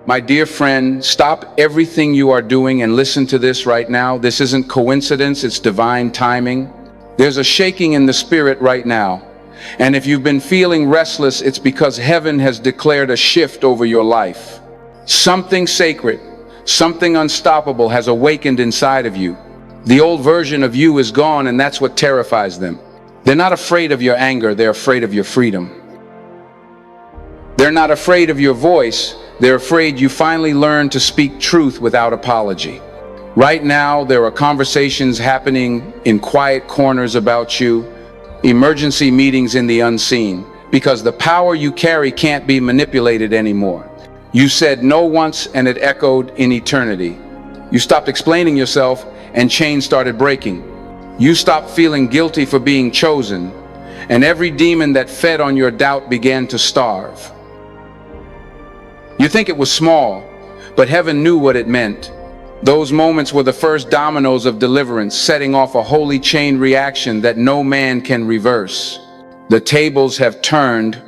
My dear friend, stop everything you are doing and listen to this right now. This isn't coincidence, it's divine timing. There's a shaking in the spirit right now. And if you've been feeling restless, it's because heaven has declared a shift over your life. Something sacred, something unstoppable has awakened inside of you. The old version of you is gone, and that's what terrifies them. They're not afraid of your anger, they're afraid of your freedom. They're not afraid of your voice, they're afraid you finally learn to speak truth without apology. Right now, there are conversations happening in quiet corners about you, emergency meetings in the unseen, because the power you carry can't be manipulated anymore. You said no once and it echoed in eternity. You stopped explaining yourself and chains started breaking. You stopped feeling guilty for being chosen, and every demon that fed on your doubt began to starve. You think it was small, but heaven knew what it meant. Those moments were the first dominoes of deliverance, setting off a holy chain reaction that no man can reverse. The tables have turned,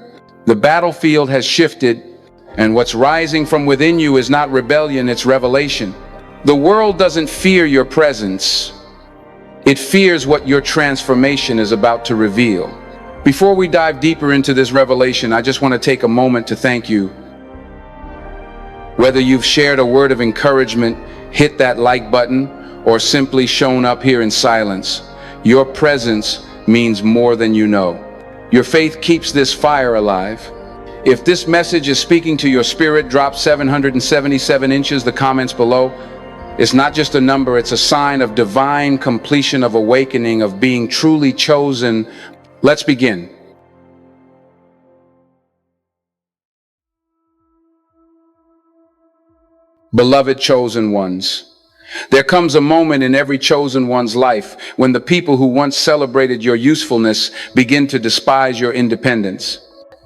the battlefield has shifted, and what's rising from within you is not rebellion, it's revelation. The world doesn't fear your presence. It fears what your transformation is about to reveal. Before we dive deeper into this revelation, I just want to take a moment to thank you. Whether you've shared a word of encouragement, hit that like button, or simply shown up here in silence, your presence means more than you know. Your faith keeps this fire alive. If this message is speaking to your spirit, drop 777 inches, the comments below. It's not just a number, it's a sign of divine completion, of awakening, of being truly chosen. Let's begin. Beloved chosen ones, there comes a moment in every chosen one's life when the people who once celebrated your usefulness begin to despise your independence.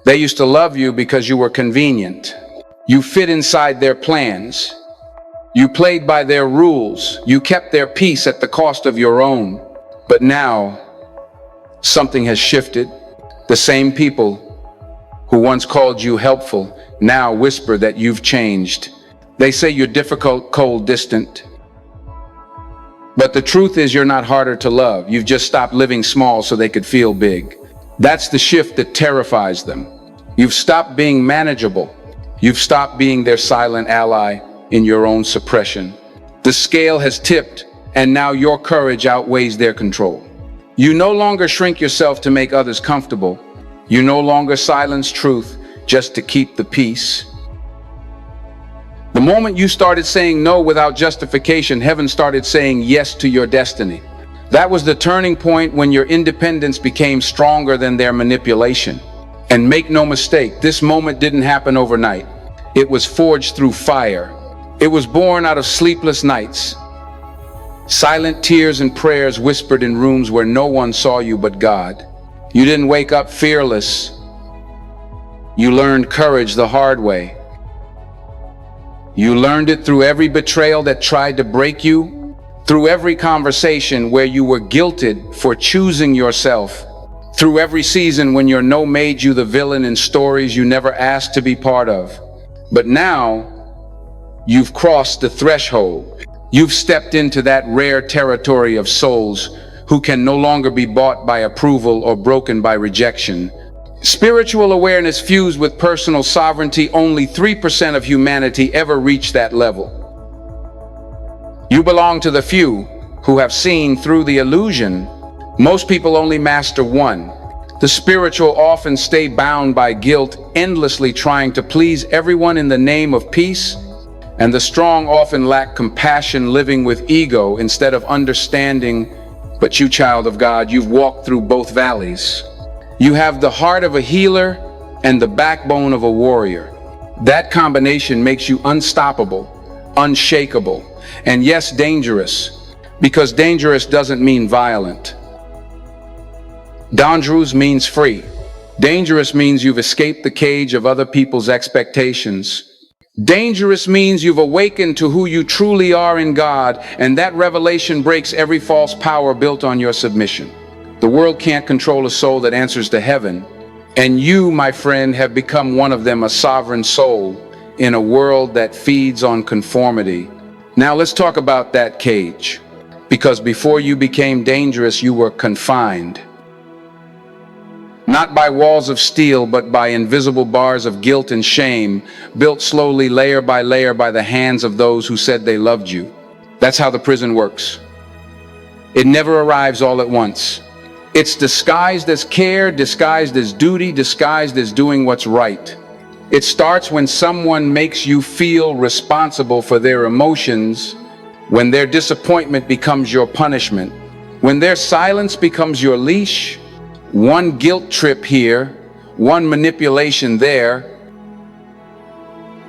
They used to love you because you were convenient. You fit inside their plans. You played by their rules. You kept their peace at the cost of your own. But now, something has shifted. The same people who once called you helpful now whisper that you've changed. They say you're difficult, cold, distant. But the truth is you're not harder to love. You've just stopped living small so they could feel big. That's the shift that terrifies them. You've stopped being manageable. You've stopped being their silent ally in your own suppression. The scale has tipped, and now your courage outweighs their control. You no longer shrink yourself to make others comfortable. You no longer silence truth just to keep the peace. The moment you started saying no without justification, heaven started saying yes to your destiny. That was the turning point when your independence became stronger than their manipulation. And make no mistake, this moment didn't happen overnight. It was forged through fire. It was born out of sleepless nights. Silent tears and prayers whispered in rooms where no one saw you but God. You didn't wake up fearless. You learned courage the hard way. You learned it through every betrayal that tried to break you, through every conversation where you were guilted for choosing yourself, through every season when your no made you the villain in stories you never asked to be part of. But now, you've crossed the threshold. You've stepped into that rare territory of souls who can no longer be bought by approval or broken by rejection. Spiritual awareness fused with personal sovereignty, only 3% of humanity ever reach that level. You belong to the few who have seen through the illusion. Most people only master one. The spiritual often stay bound by guilt, endlessly trying to please everyone in the name of peace. And the strong often lack compassion, living with ego instead of understanding. But you, child of God, you've walked through both valleys. You have the heart of a healer and the backbone of a warrior. That combination makes you unstoppable, unshakable, and yes, dangerous, because dangerous doesn't mean violent. Dangerous means free. Dangerous means you've escaped the cage of other people's expectations. Dangerous means you've awakened to who you truly are in God, and that revelation breaks every false power built on your submission. The world can't control a soul that answers to heaven, and you, my friend, have become one of them, a sovereign soul, in a world that feeds on conformity. Now let's talk about that cage. Because before you became dangerous, you were confined. Not by walls of steel, but by invisible bars of guilt and shame, built slowly layer by layer by the hands of those who said they loved you. That's how the prison works. It never arrives all at once. It's disguised as care, disguised as duty, disguised as doing what's right. It starts when someone makes you feel responsible for their emotions, when their disappointment becomes your punishment, when their silence becomes your leash. One guilt trip here, one manipulation there.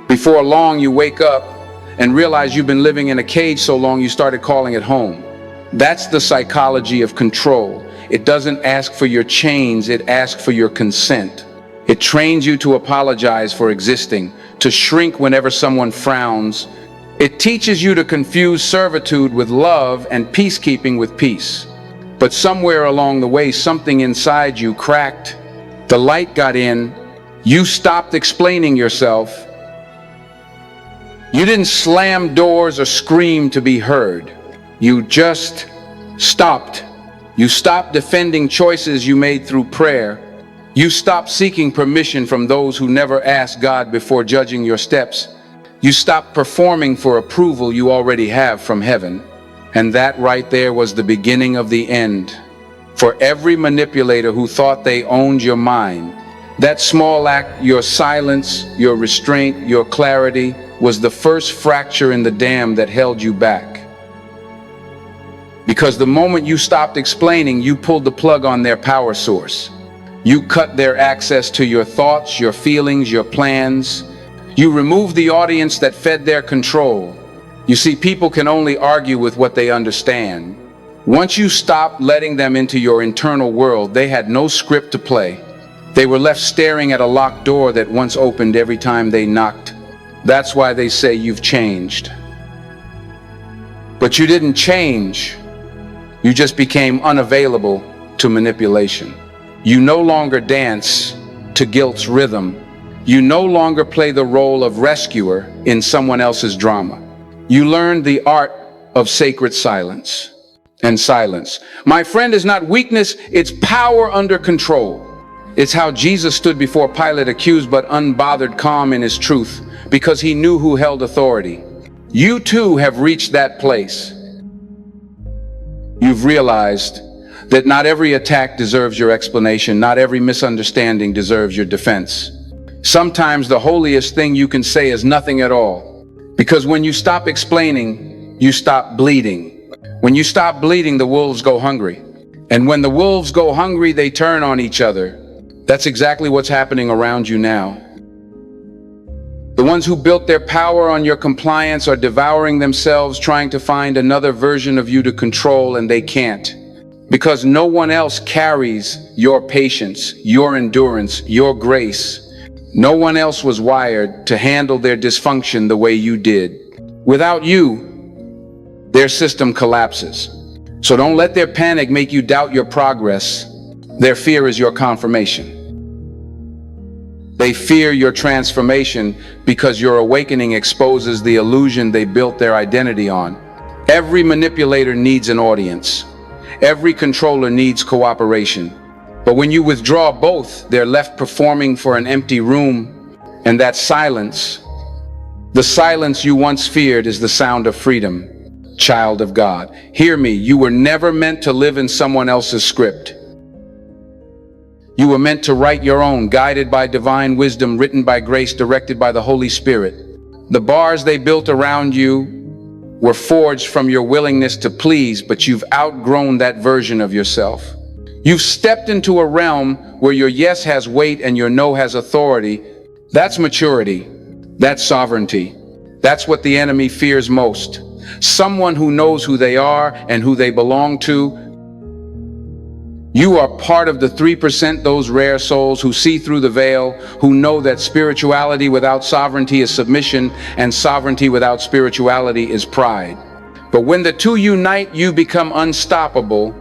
Before long, you wake up and realize you've been living in a cage so long you started calling it home. That's the psychology of control. It doesn't ask for your chains, it asks for your consent. It trains you to apologize for existing, to shrink whenever someone frowns. It teaches you to confuse servitude with love and peacekeeping with peace. But somewhere along the way, something inside you cracked. The light got in. You stopped explaining yourself. You didn't slam doors or scream to be heard. You just stopped. You stopped defending choices you made through prayer. You stopped seeking permission from those who never asked God before judging your steps. You stopped performing for approval you already have from heaven. And that right there was the beginning of the end. For every manipulator who thought they owned your mind, that small act, your silence, your restraint, your clarity, was the first fracture in the dam that held you back. Because the moment you stopped explaining, you pulled the plug on their power source. You cut their access to your thoughts, your feelings, your plans. You removed the audience that fed their control. You see, people can only argue with what they understand. Once you stopped letting them into your internal world, they had no script to play. They were left staring at a locked door that once opened every time they knocked. That's why they say you've changed. But you didn't change. You just became unavailable to manipulation. You no longer dance to guilt's rhythm. You no longer play the role of rescuer in someone else's drama. You learned the art of sacred silence. And silence, my friend, is not weakness, it's power under control. It's how Jesus stood before Pilate, accused but unbothered, calm in his truth, because he knew who held authority. You too have reached that place. You've realized that not every attack deserves your explanation, not every misunderstanding deserves your defense. Sometimes the holiest thing you can say is nothing at all. Because when you stop explaining, you stop bleeding. When you stop bleeding, the wolves go hungry. And when the wolves go hungry, they turn on each other. That's exactly what's happening around you now. The ones who built their power on your compliance are devouring themselves, trying to find another version of you to control, and they can't. Because no one else carries your patience, your endurance, your grace. No one else was wired to handle their dysfunction the way you did. Without you, their system collapses. So don't let their panic make you doubt your progress. Their fear is your confirmation. They fear your transformation because your awakening exposes the illusion they built their identity on. Every manipulator needs an audience. Every controller needs cooperation. But when you withdraw both, they're left performing for an empty room. And that silence, the silence you once feared, is the sound of freedom. Child of God, hear me. You were never meant to live in someone else's script. You were meant to write your own, guided by divine wisdom, written by grace, directed by the Holy Spirit. The bars they built around you were forged from your willingness to please, but you've outgrown that version of yourself. You've stepped into a realm where your yes has weight and your no has authority. That's maturity. That's sovereignty. That's what the enemy fears most. Someone who knows who they are and who they belong to. You are part of the 3%, those rare souls who see through the veil, who know that spirituality without sovereignty is submission, and sovereignty without spirituality is pride. But when the two unite, you become unstoppable.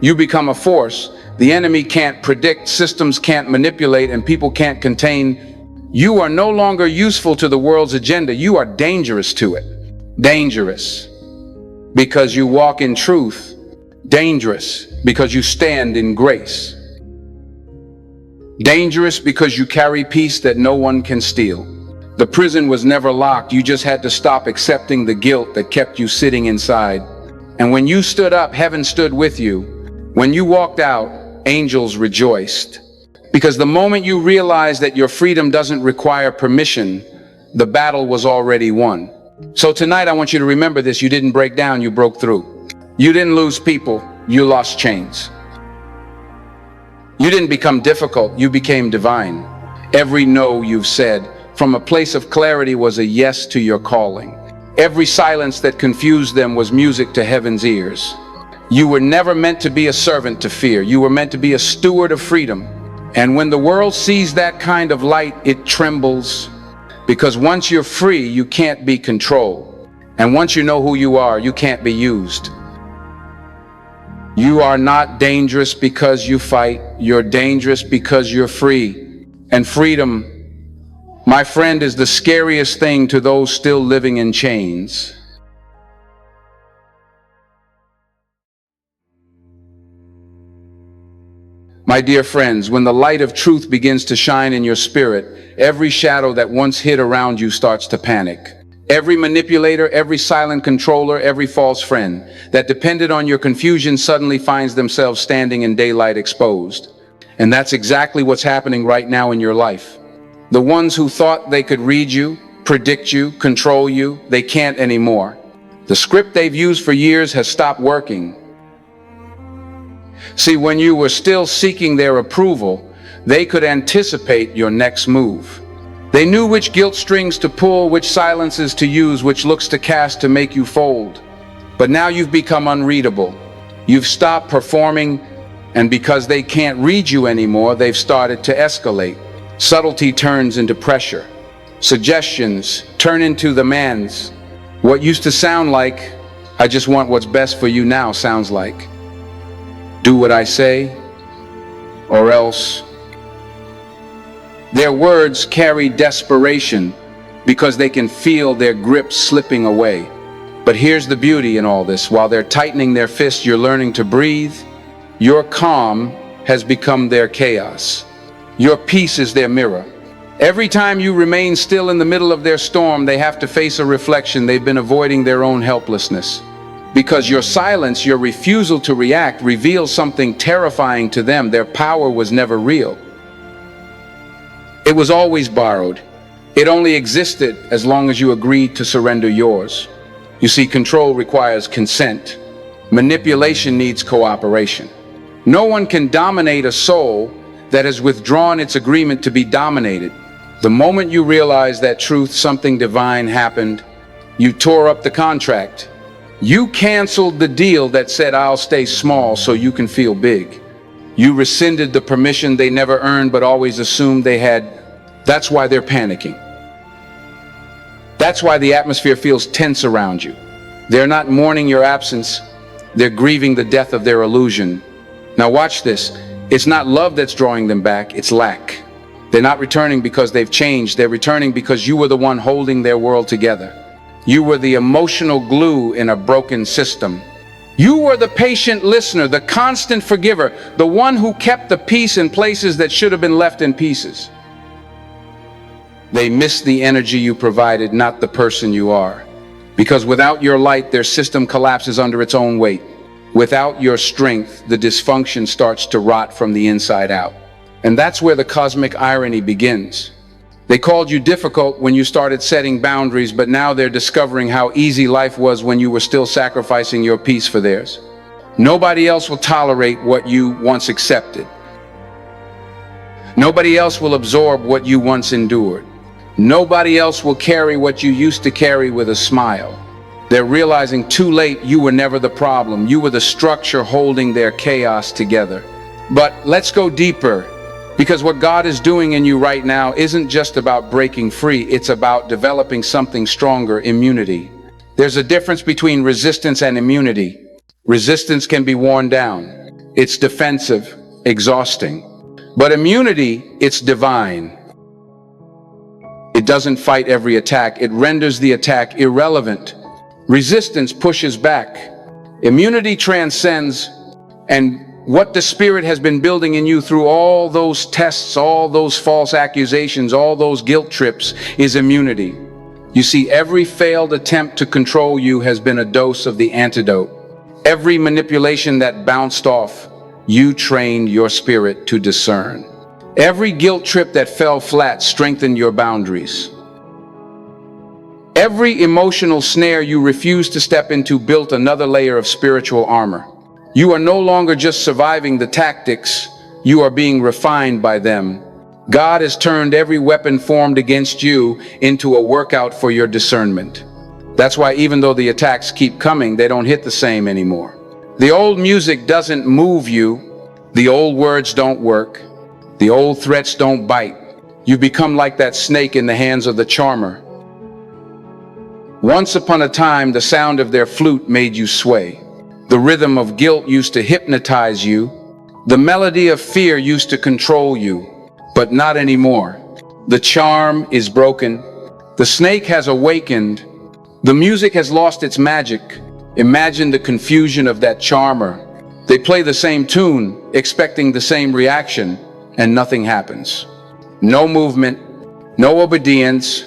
You become a force the enemy can't predict, systems can't manipulate, and people can't contain. You are no longer useful to the world's agenda. You are dangerous to it. Dangerous because you walk in truth. Dangerous because you stand in grace. Dangerous because you carry peace that no one can steal. The prison was never locked. You just had to stop accepting the guilt that kept you sitting inside. And when you stood up, heaven stood with you. When you walked out, angels rejoiced. Because the moment you realized that your freedom doesn't require permission, the battle was already won. So tonight I want you to remember this. You didn't break down, you broke through. You didn't lose people, you lost chains. You didn't become difficult, you became divine. Every no you've said from a place of clarity was a yes to your calling. Every silence that confused them was music to heaven's ears. You were never meant to be a servant to fear. You were meant to be a steward of freedom. And when the world sees that kind of light, it trembles. Because once you're free, you can't be controlled. And once you know who you are, you can't be used. You are not dangerous because you fight. You're dangerous because you're free. And freedom, my friend, is the scariest thing to those still living in chains. My dear friends, when the light of truth begins to shine in your spirit, every shadow that once hid around you starts to panic. Every manipulator, every silent controller, every false friend that depended on your confusion suddenly finds themselves standing in daylight exposed. And that's exactly what's happening right now in your life. The ones who thought they could read you, predict you, control you, they can't anymore. The script they've used for years has stopped working. See, when you were still seeking their approval, they could anticipate your next move. They knew which guilt strings to pull, which silences to use, which looks to cast to make you fold. But now you've become unreadable. You've stopped performing, and because they can't read you anymore, they've started to escalate. Subtlety turns into pressure. Suggestions turn into demands. What used to sound like, "I just want what's best for you now," sounds like, "Do what I say, or else." Their words carry desperation because they can feel their grip slipping away. But here's the beauty in all this. While they're tightening their fists, you're learning to breathe. Your calm has become their chaos. Your peace is their mirror. Every time you remain still in the middle of their storm, they have to face a reflection. They've been avoiding their own helplessness. Because your silence, your refusal to react, reveals something terrifying to them. Their power was never real. It was always borrowed. It only existed as long as you agreed to surrender yours. You see, control requires consent. Manipulation needs cooperation. No one can dominate a soul that has withdrawn its agreement to be dominated. The moment you realize that truth, something divine happened. You tore up the contract. You canceled the deal that said, "I'll stay small so you can feel big." You rescinded the permission they never earned but always assumed they had. That's why they're panicking. That's why the atmosphere feels tense around you. They're not mourning your absence. They're grieving the death of their illusion. Now watch this. It's not love that's drawing them back, it's lack. They're not returning because they've changed. They're returning because you were the one holding their world together. You were the emotional glue in a broken system. You were the patient listener, the constant forgiver, the one who kept the peace in places that should have been left in pieces. They missed the energy you provided, not the person you are. Because without your light, their system collapses under its own weight. Without your strength, the dysfunction starts to rot from the inside out. And that's where the cosmic irony begins. They called you difficult when you started setting boundaries, but now they're discovering how easy life was when you were still sacrificing your peace for theirs. Nobody else will tolerate what you once accepted. Nobody else will absorb what you once endured. Nobody else will carry what you used to carry with a smile. They're realizing too late you were never the problem. You were the structure holding their chaos together. But let's go deeper, because what God is doing in you right now isn't just about breaking free. It's about developing something stronger: immunity. There's a difference between resistance and immunity. Resistance can be worn down. It's defensive, exhausting. But immunity, it's divine. It doesn't fight every attack. It renders the attack irrelevant. Resistance pushes back. Immunity transcends. And what the Spirit has been building in you through all those tests, all those false accusations, all those guilt trips is immunity. You see, every failed attempt to control you has been a dose of the antidote. Every manipulation that bounced off, you trained your spirit to discern. Every guilt trip that fell flat strengthened your boundaries. Every emotional snare you refused to step into built another layer of spiritual armor. You are no longer just surviving the tactics, you are being refined by them. God has turned every weapon formed against you into a workout for your discernment. That's why even though the attacks keep coming, they don't hit the same anymore. The old music doesn't move you, the old words don't work, the old threats don't bite. You become like that snake in the hands of the charmer. Once upon a time, the sound of their flute made you sway. The rhythm of guilt used to hypnotize you. The melody of fear used to control you, but not anymore. The charm is broken. The snake has awakened. The music has lost its magic. Imagine the confusion of that charmer. They play the same tune, expecting the same reaction, and nothing happens. No movement, no obedience,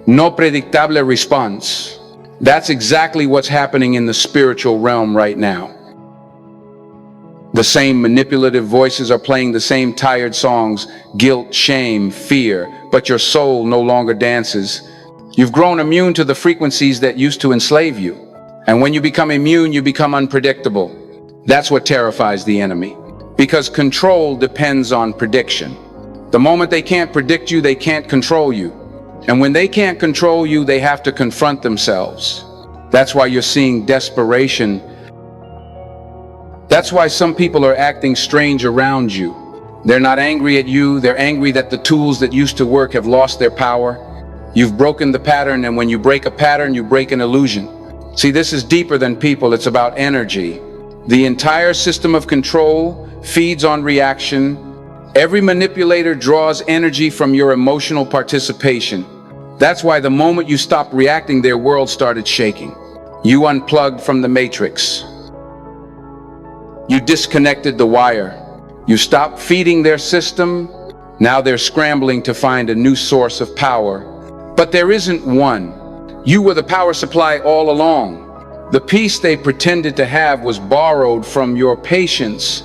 no predictable response. That's exactly what's happening in the spiritual realm right now. The same manipulative voices are playing the same tired songs, guilt, shame, fear, but your soul no longer dances. You've grown immune to the frequencies that used to enslave you. And when you become immune, you become unpredictable. That's what terrifies the enemy. Because control depends on prediction. The moment they can't predict you, they can't control you. And when they can't control you, they have to confront themselves. That's why you're seeing desperation. That's why some people are acting strange around you. They're not angry at you, they're angry that the tools that used to work have lost their power. You've broken the pattern, and when you break a pattern, you break an illusion. See, this is deeper than people, it's about energy. The entire system of control feeds on reaction. Every manipulator draws energy from your emotional participation. That's why the moment you stopped reacting, their world started shaking. You unplugged from the matrix. You disconnected the wire. You stopped feeding their system. Now they're scrambling to find a new source of power. But there isn't one. You were the power supply all along. The peace they pretended to have was borrowed from your patience.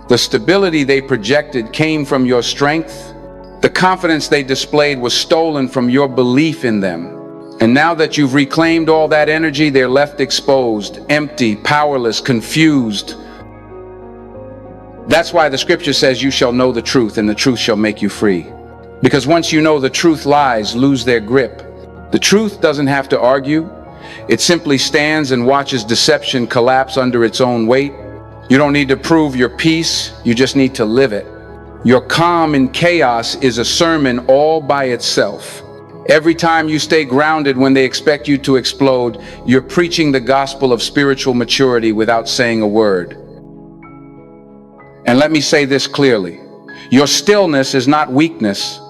The stability they projected came from your strength. The confidence they displayed was stolen from your belief in them. And now that you've reclaimed all that energy, they're left exposed, empty, powerless, confused. That's why the scripture says you shall know the truth, and the truth shall make you free. Because once you know the truth, lies lose their grip. The truth doesn't have to argue. It simply stands and watches deception collapse under its own weight. You don't need to prove your peace, you just need to live it. Your calm in chaos is a sermon all by itself. Every time you stay grounded when they expect you to explode, you're preaching the gospel of spiritual maturity without saying a word. And let me say this clearly. Your stillness is not weakness,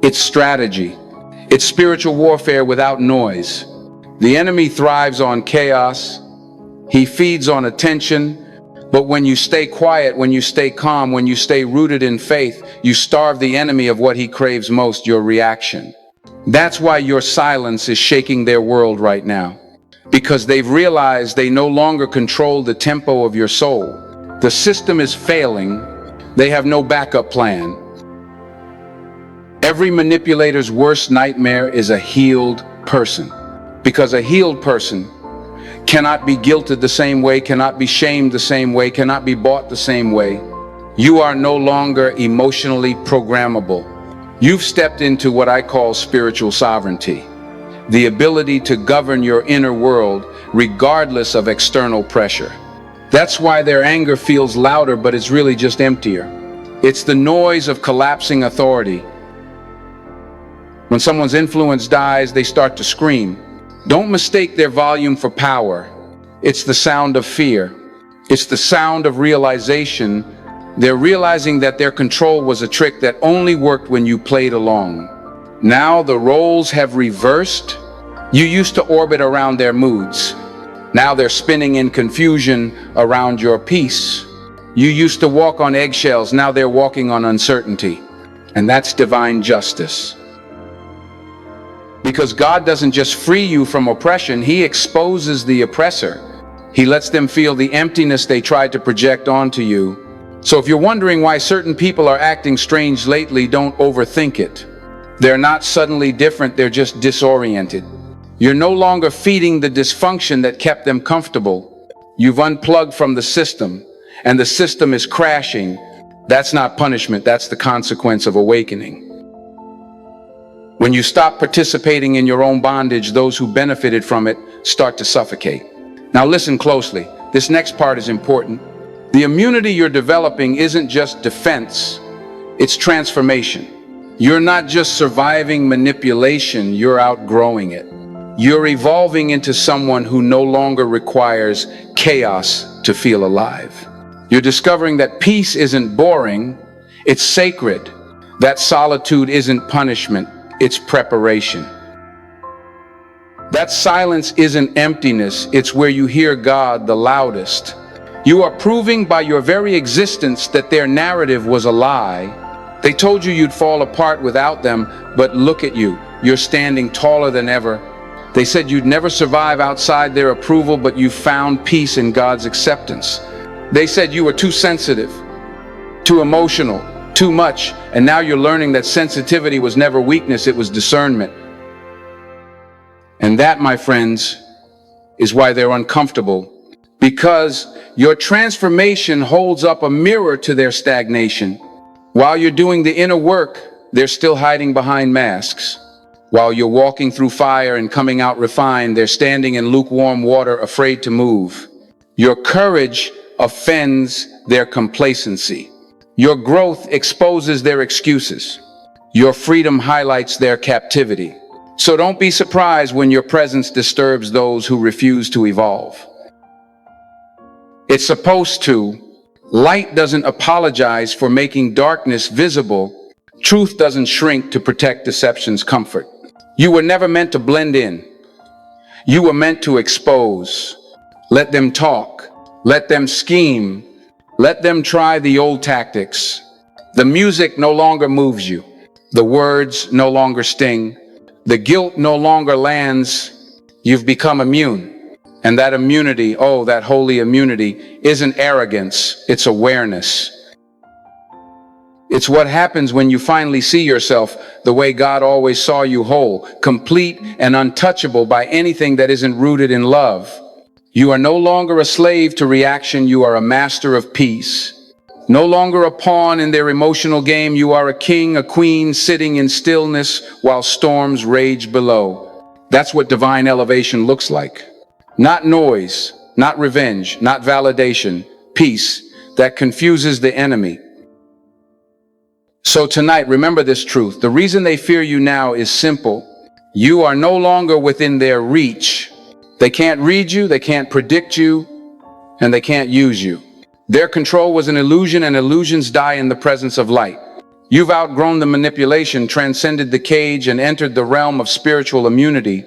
it's strategy. It's spiritual warfare without noise. The enemy thrives on chaos. He feeds on attention. But when you stay quiet, when you stay calm, when you stay rooted in faith, you starve the enemy of what he craves most, your reaction. That's why your silence is shaking their world right now. Because they've realized they no longer control the tempo of your soul. The system is failing. They have no backup plan. Every manipulator's worst nightmare is a healed person. Because a healed person cannot be guilted the same way, cannot be shamed the same way, cannot be bought the same way. You are no longer emotionally programmable. You've stepped into what I call spiritual sovereignty, the ability to govern your inner world regardless of external pressure. That's why their anger feels louder, but it's really just emptier. It's the noise of collapsing authority. When someone's influence dies, they start to scream. Don't mistake their volume for power. It's the sound of fear. It's the sound of realization. They're realizing that their control was a trick that only worked when you played along. Now the roles have reversed. You used to orbit around their moods. Now they're spinning in confusion around your peace. You used to walk on eggshells. Now they're walking on uncertainty. And that's divine justice. Because God doesn't just free you from oppression, He exposes the oppressor. He lets them feel the emptiness they tried to project onto you. So if you're wondering why certain people are acting strange lately, don't overthink it. They're not suddenly different, they're just disoriented. You're no longer feeding the dysfunction that kept them comfortable. You've unplugged from the system, and the system is crashing. That's not punishment, that's the consequence of awakening. When you stop participating in your own bondage, those who benefited from it start to suffocate. Now listen closely. This next part is important. The immunity you're developing isn't just defense, it's transformation. You're not just surviving manipulation, you're outgrowing it. You're evolving into someone who no longer requires chaos to feel alive. You're discovering that peace isn't boring, it's sacred. That solitude isn't punishment, it's preparation. That silence isn't emptiness, it's where you hear God the loudest. You are proving by your very existence that their narrative was a lie. They told you you'd fall apart without them, but look at you, you're standing taller than ever. They said you'd never survive outside their approval, but you found peace in God's acceptance. They said you were too sensitive, too emotional, too much, and now you're learning that sensitivity was never weakness, it was discernment. And that, my friends, is why they're uncomfortable. Because your transformation holds up a mirror to their stagnation. While you're doing the inner work, they're still hiding behind masks. While you're walking through fire and coming out refined, they're standing in lukewarm water, afraid to move. Your courage offends their complacency. Your growth exposes their excuses. Your freedom highlights their captivity. So don't be surprised when your presence disturbs those who refuse to evolve. It's supposed to. Light doesn't apologize for making darkness visible. Truth doesn't shrink to protect deception's comfort. You were never meant to blend in. You were meant to expose. Let them talk. Let them scheme. Let them try the old tactics. The music no longer moves you. The words no longer sting. The guilt no longer lands. You've become immune. And that immunity, oh, that holy immunity, isn't arrogance, it's awareness. It's what happens when you finally see yourself the way God always saw you, whole, complete and untouchable by anything that isn't rooted in love. You are no longer a slave to reaction, you are a master of peace. No longer a pawn in their emotional game, you are a king, a queen, sitting in stillness while storms rage below. That's what divine elevation looks like. Not noise, not revenge, not validation, peace that confuses the enemy. So tonight, remember this truth. The reason they fear you now is simple. You are no longer within their reach. They can't read you, they can't predict you, and they can't use you. Their control was an illusion, and illusions die in the presence of light. You've outgrown the manipulation, transcended the cage, and entered the realm of spiritual immunity.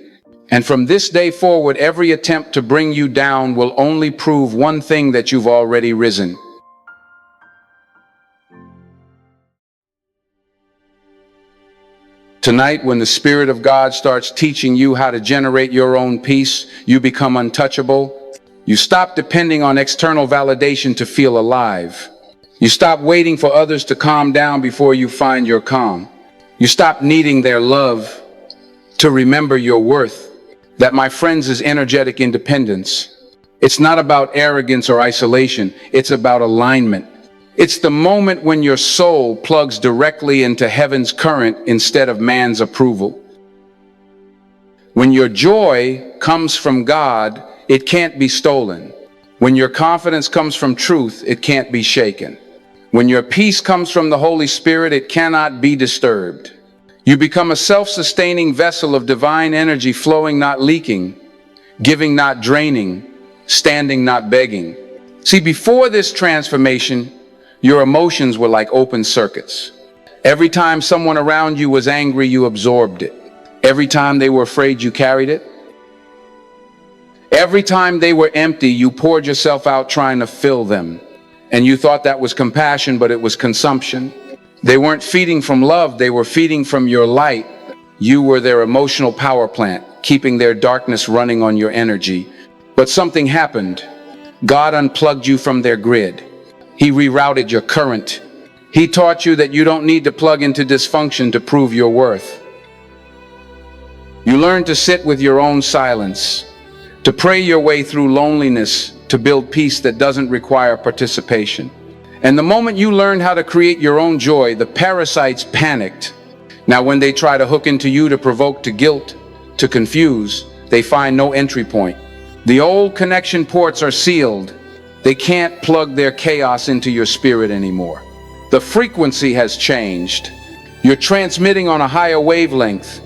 And from this day forward, every attempt to bring you down will only prove one thing, that you've already risen. Tonight, when the Spirit of God starts teaching you how to generate your own peace, you become untouchable. You stop depending on external validation to feel alive. You stop waiting for others to calm down before you find your calm. You stop needing their love to remember your worth. That, my friends, is energetic independence. It's not about arrogance or isolation, it's about alignment. It's the moment when your soul plugs directly into heaven's current instead of man's approval. When your joy comes from God, it can't be stolen. When your confidence comes from truth, it can't be shaken. When your peace comes from the Holy Spirit, it cannot be disturbed. You become a self-sustaining vessel of divine energy, flowing, not leaking, giving, not draining, standing, not begging. See, before this transformation, your emotions were like open circuits. Every time someone around you was angry, you absorbed it. Every time they were afraid, you carried it. Every time they were empty, you poured yourself out trying to fill them. And you thought that was compassion, but it was consumption. They weren't feeding from love, they were feeding from your light. You were their emotional power plant, keeping their darkness running on your energy. But something happened. God unplugged you from their grid. He rerouted your current. He taught you that you don't need to plug into dysfunction to prove your worth. You learned to sit with your own silence, to pray your way through loneliness, to build peace that doesn't require participation. And the moment you learned how to create your own joy, the parasites panicked. Now when they try to hook into you to provoke, to guilt, to confuse, they find no entry point. The old connection ports are sealed. They can't plug their chaos into your spirit anymore. The frequency has changed. You're transmitting on a higher wavelength.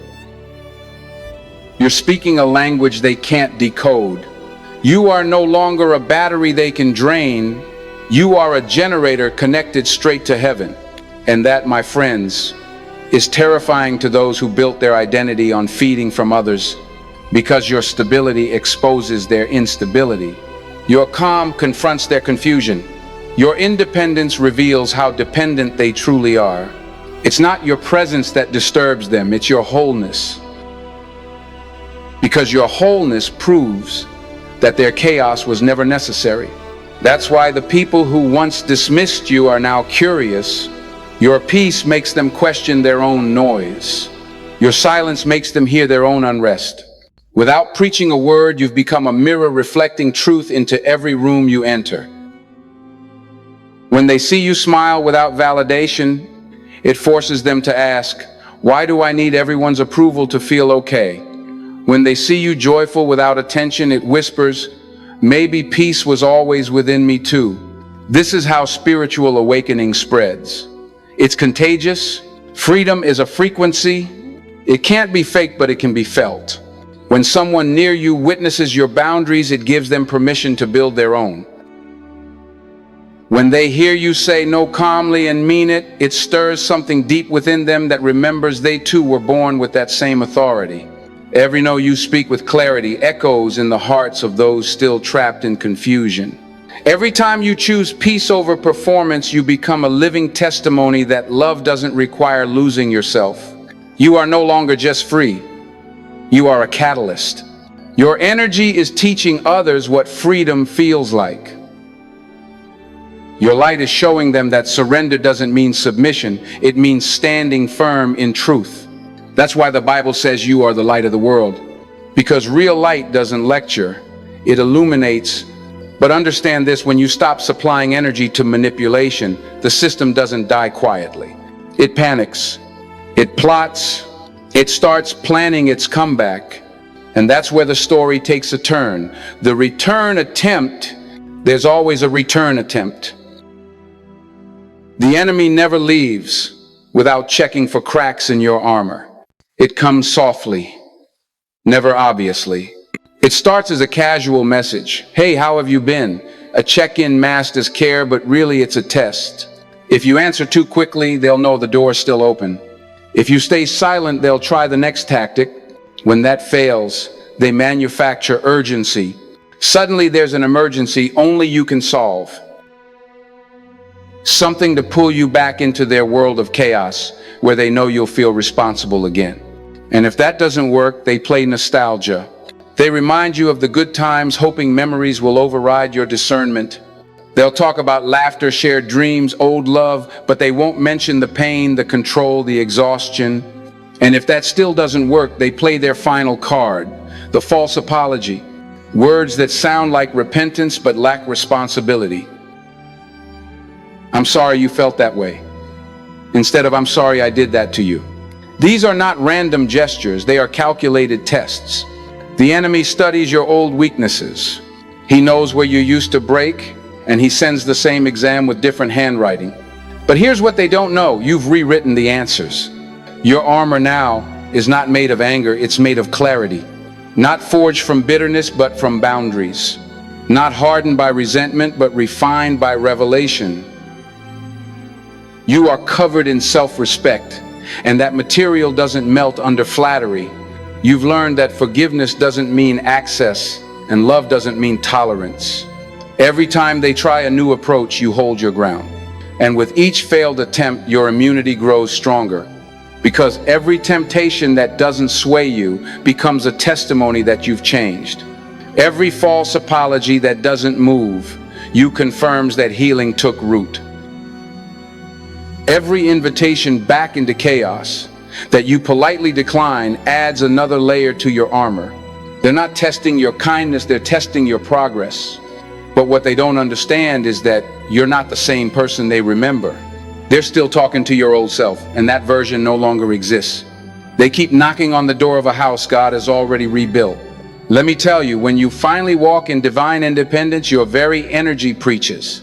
You're speaking a language they can't decode. You are no longer a battery they can drain. You are a generator connected straight to heaven. And that, my friends, is terrifying to those who built their identity on feeding from others, because your stability exposes their instability. Your calm confronts their confusion. Your independence reveals how dependent they truly are. It's not your presence that disturbs them, it's your wholeness. Because your wholeness proves that their chaos was never necessary. That's why the people who once dismissed you are now curious. Your peace makes them question their own noise. Your silence makes them hear their own unrest. Without preaching a word, you've become a mirror reflecting truth into every room you enter. When they see you smile without validation, it forces them to ask, why do I need everyone's approval to feel okay? When they see you joyful without attention, it whispers, maybe peace was always within me too. This is how spiritual awakening spreads. It's contagious. Freedom is a frequency. It can't be faked, but it can be felt. When someone near you witnesses your boundaries, it gives them permission to build their own. When they hear you say no calmly and mean it, it stirs something deep within them that remembers they too were born with that same authority. Every no you speak with clarity echoes in the hearts of those still trapped in confusion. Every time you choose peace over performance, you become a living testimony that love doesn't require losing yourself. You are no longer just free. You are a catalyst. Your energy is teaching others what freedom feels like. Your light is showing them that surrender doesn't mean submission. It means standing firm in truth. That's why the Bible says you are the light of the world. Because real light doesn't lecture, it illuminates. But understand this, when you stop supplying energy to manipulation, the system doesn't die quietly. It panics, it plots, it starts planning its comeback. And that's where the story takes a turn. The return attempt, there's always a return attempt. The enemy never leaves without checking for cracks in your armor. It comes softly, never obviously. It starts as a casual message. Hey, how have you been? A check-in masked as care, but really it's a test. If you answer too quickly, they'll know the door's still open. If you stay silent, they'll try the next tactic. When that fails, they manufacture urgency. Suddenly there's an emergency only you can solve. Something to pull you back into their world of chaos, where they know you'll feel responsible again. And if that doesn't work, they play nostalgia. They remind you of the good times, hoping memories will override your discernment. They'll talk about laughter, shared dreams, old love, but they won't mention the pain, the control, the exhaustion. And if that still doesn't work, they play their final card, the false apology. Words that sound like repentance but lack responsibility. I'm sorry you felt that way. Instead of I'm sorry I did that to you. These are not random gestures, they are calculated tests. The enemy studies your old weaknesses. He knows where you used to break, and he sends the same exam with different handwriting. But here's what they don't know, you've rewritten the answers. Your armor now is not made of anger, it's made of clarity. Not forged from bitterness, but from boundaries. Not hardened by resentment, but refined by revelation. You are covered in self-respect, and that material doesn't melt under flattery. You've learned that forgiveness doesn't mean access, and love doesn't mean tolerance. Every time they try a new approach, you hold your ground. And with each failed attempt, your immunity grows stronger. Because every temptation that doesn't sway you becomes a testimony that you've changed. Every false apology that doesn't move you confirms that healing took root. Every invitation back into chaos that you politely decline adds another layer to your armor. They're not testing your kindness, they're testing your progress. But what they don't understand is that you're not the same person they remember. They're still talking to your old self, and that version no longer exists. They keep knocking on the door of a house God has already rebuilt. Let me tell you, when you finally walk in divine independence, your very energy preaches.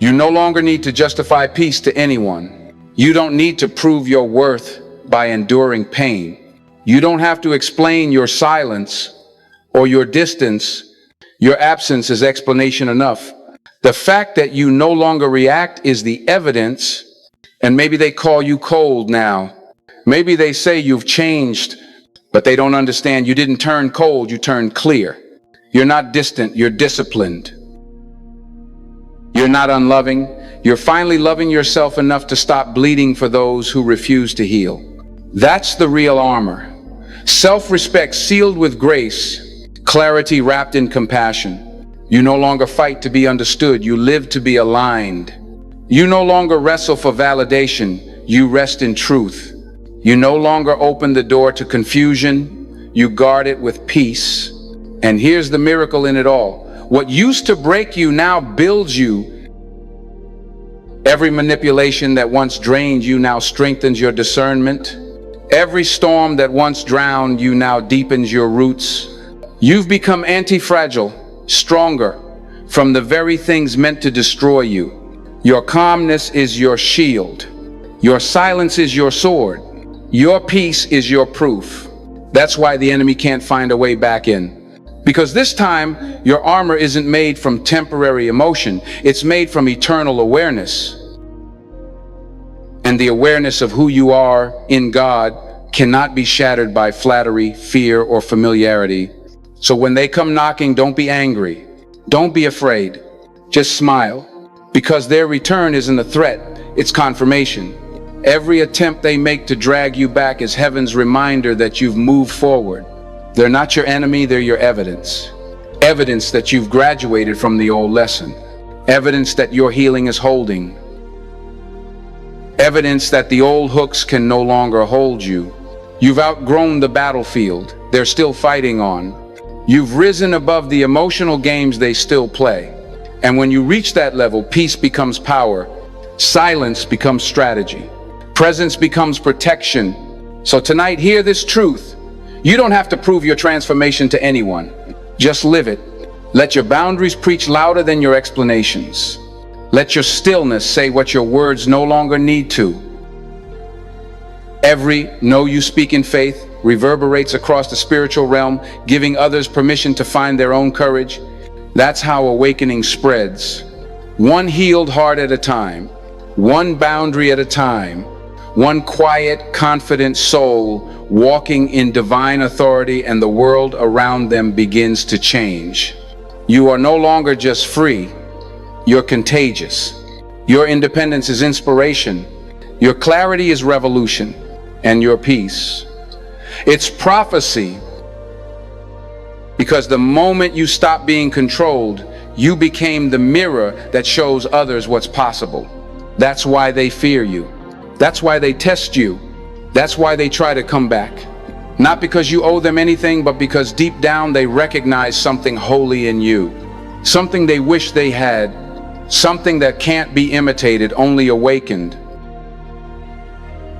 You no longer need to justify peace to anyone. You don't need to prove your worth by enduring pain. You don't have to explain your silence or your distance. Your absence is explanation enough. The fact that you no longer react is the evidence, and maybe they call you cold now. Maybe they say you've changed, but they don't understand you didn't turn cold, you turned clear. You're not distant, you're disciplined. You're not unloving. You're finally loving yourself enough to stop bleeding for those who refuse to heal. That's the real armor. Self-respect sealed with grace, clarity wrapped in compassion. You no longer fight to be understood, you live to be aligned. You no longer wrestle for validation, you rest in truth. You no longer open the door to confusion, you guard it with peace. And here's the miracle in it all. What used to break you now builds you. Every manipulation that once drained you now strengthens your discernment. Every storm that once drowned you now deepens your roots. You've become anti-fragile, stronger from the very things meant to destroy you. Your calmness is your shield. Your silence is your sword. Your peace is your proof. That's why the enemy can't find a way back in. Because this time, your armor isn't made from temporary emotion. It's made from eternal awareness. And the awareness of who you are in God cannot be shattered by flattery, fear, or familiarity. So when they come knocking, don't be angry. Don't be afraid. Just smile. Because their return isn't a threat, it's confirmation. Every attempt they make to drag you back is heaven's reminder that you've moved forward. They're not your enemy, they're your evidence. Evidence that you've graduated from the old lesson. Evidence that your healing is holding. Evidence that the old hooks can no longer hold you. You've outgrown the battlefield they're still fighting on. You've risen above the emotional games they still play. And when you reach that level, peace becomes power. Silence becomes strategy. Presence becomes protection. So tonight, hear this truth. You don't have to prove your transformation to anyone. Just live it. Let your boundaries preach louder than your explanations. Let your stillness say what your words no longer need to. Every no you speak in faith reverberates across the spiritual realm, giving others permission to find their own courage. That's how awakening spreads. One healed heart at a time, one boundary at a time, one quiet, confident soul walking in divine authority, and the world around them begins to change. You are no longer just free, you're contagious. Your independence is inspiration, your clarity is revolution, and your peace. It's prophecy, because the moment you stop being controlled, you became the mirror that shows others what's possible. That's why they fear you. That's why they test you. That's why they try to come back. Not because you owe them anything, but because deep down they recognize something holy in you. Something they wish they had. Something that can't be imitated, only awakened.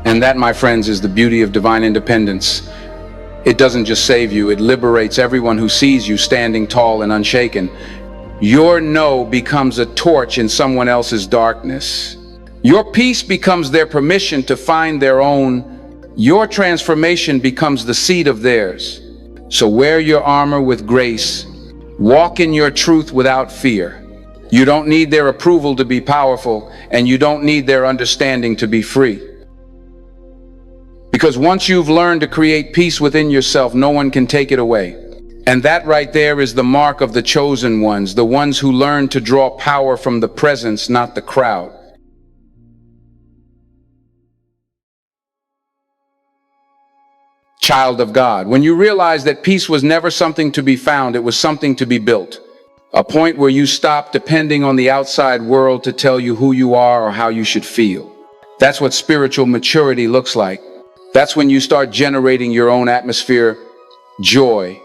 And that, my friends, is the beauty of divine independence. It doesn't just save you, it liberates everyone who sees you standing tall and unshaken. Your no becomes a torch in someone else's darkness. Your peace becomes their permission to find their own. Your transformation becomes the seed of theirs. So wear your armor with grace. Walk in your truth without fear. You don't need their approval to be powerful, and you don't need their understanding to be free. Because once you've learned to create peace within yourself, no one can take it away. And that right there is the mark of the chosen ones, the ones who learn to draw power from the presence, not the crowd. Child of God, when you realize that peace was never something to be found, it was something to be built. A point where you stop depending on the outside world to tell you who you are or how you should feel. That's what spiritual maturity looks like. That's when you start generating your own atmosphere, joy.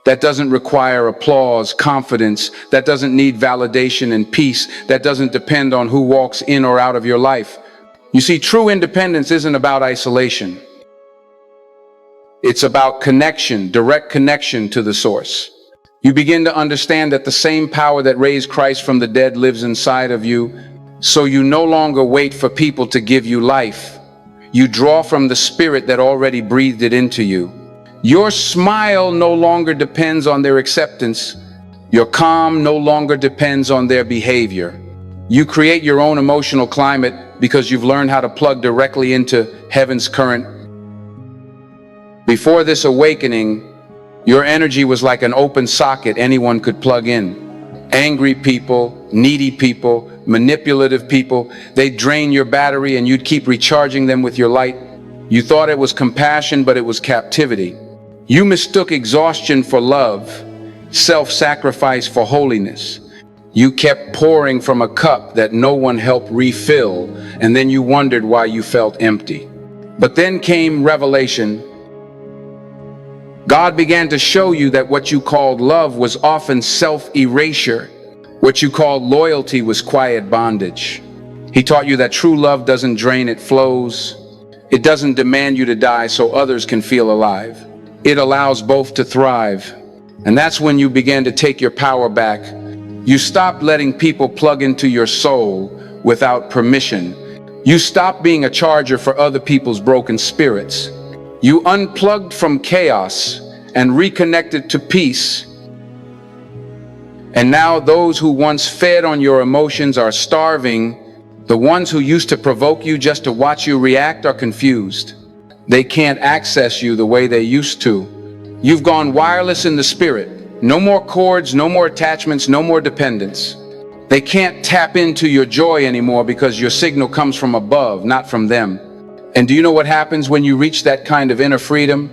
That doesn't require applause, confidence. That doesn't need validation, and peace that doesn't depend on who walks in or out of your life. You see, true independence isn't about isolation. It's about connection, direct connection to the source. You begin to understand that the same power that raised Christ from the dead lives inside of you, so you no longer wait for people to give you life. You draw from the spirit that already breathed it into you. Your smile no longer depends on their acceptance. Your calm no longer depends on their behavior. You create your own emotional climate because you've learned how to plug directly into heaven's current. Before this awakening, your energy was like an open socket anyone could plug in. Angry people, needy people, manipulative people, they'd drain your battery and you'd keep recharging them with your light. You thought it was compassion, but it was captivity. You mistook exhaustion for love, self-sacrifice for holiness. You kept pouring from a cup that no one helped refill, and then you wondered why you felt empty. But then came revelation. God began to show you that what you called love was often self-erasure. What you called loyalty was quiet bondage. He taught you that true love doesn't drain, it flows. It doesn't demand you to die so others can feel alive. It allows both to thrive. And that's when you began to take your power back. You stopped letting people plug into your soul without permission. You stopped being a charger for other people's broken spirits. You unplugged from chaos and reconnected to peace. And now those who once fed on your emotions are starving. The ones who used to provoke you just to watch you react are confused. They can't access you the way they used to. You've gone wireless in the spirit. No more cords, no more attachments, no more dependence. They can't tap into your joy anymore because your signal comes from above, not from them. And do you know what happens when you reach that kind of inner freedom?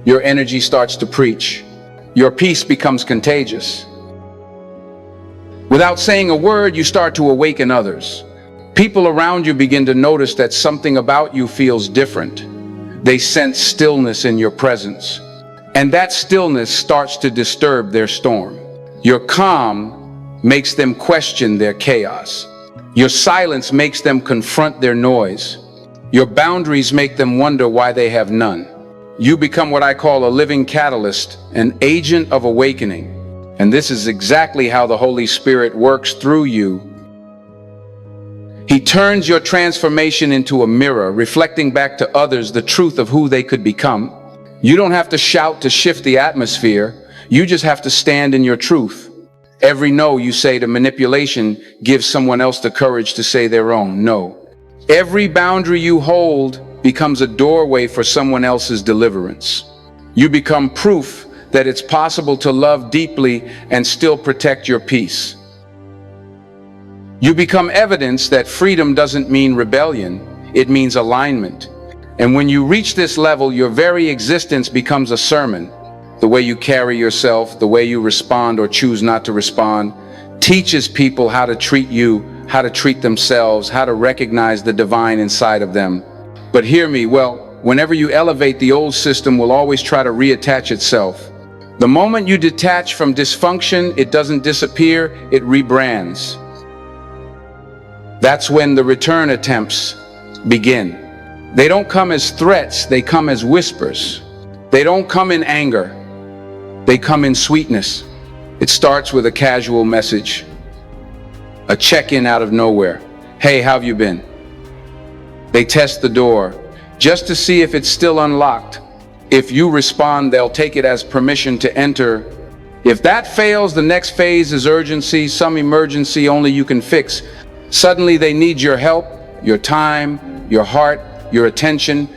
Your energy starts to preach. Your peace becomes contagious. Without saying a word, you start to awaken others. People around you begin to notice that something about you feels different. They sense stillness in your presence. And that stillness starts to disturb their storm. Your calm makes them question their chaos. Your silence makes them confront their noise. Your boundaries make them wonder why they have none. You become what I call a living catalyst, an agent of awakening. And this is exactly how the Holy Spirit works through you. He turns your transformation into a mirror, reflecting back to others the truth of who they could become. You don't have to shout to shift the atmosphere. You just have to stand in your truth. Every no you say to manipulation gives someone else the courage to say their own no. Every boundary you hold becomes a doorway for someone else's deliverance. You become proof that it's possible to love deeply and still protect your peace. You become evidence that freedom doesn't mean rebellion, it means alignment. And when you reach this level, your very existence becomes a sermon. The way you carry yourself, the way you respond or choose not to respond, teaches people how to treat you, how to treat themselves, how to recognize the divine inside of them. But hear me, whenever you elevate, the old system will always try to reattach itself. The moment you detach from dysfunction, it doesn't disappear, it rebrands. That's when the return attempts begin. They don't come as threats, they come as whispers. They don't come in anger, they come in sweetness. It starts with a casual message, a check-in out of nowhere. Hey, how have you been? They test the door just to see if it's still unlocked. If you respond, they'll take it as permission to enter, If that fails, the next phase is urgency, some emergency only you can fix. Suddenly they need your help, your time, your heart, your attention.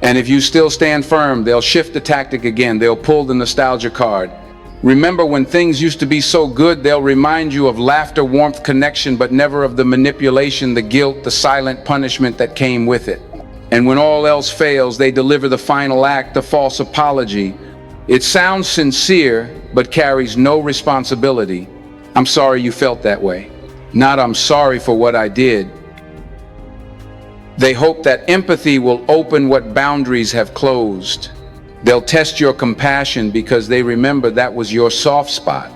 And if you still stand firm, they'll shift the tactic again. They'll pull the nostalgia card. Remember when things used to be so good, they'll remind you of laughter, warmth, connection, but never of the manipulation, the guilt, the silent punishment that came with it. And when all else fails, they deliver the final act, the false apology. It sounds sincere, but carries no responsibility. I'm sorry you felt that way. Not I'm sorry for what I did. They hope that empathy will open what boundaries have closed. They'll test your compassion because they remember that was your soft spot.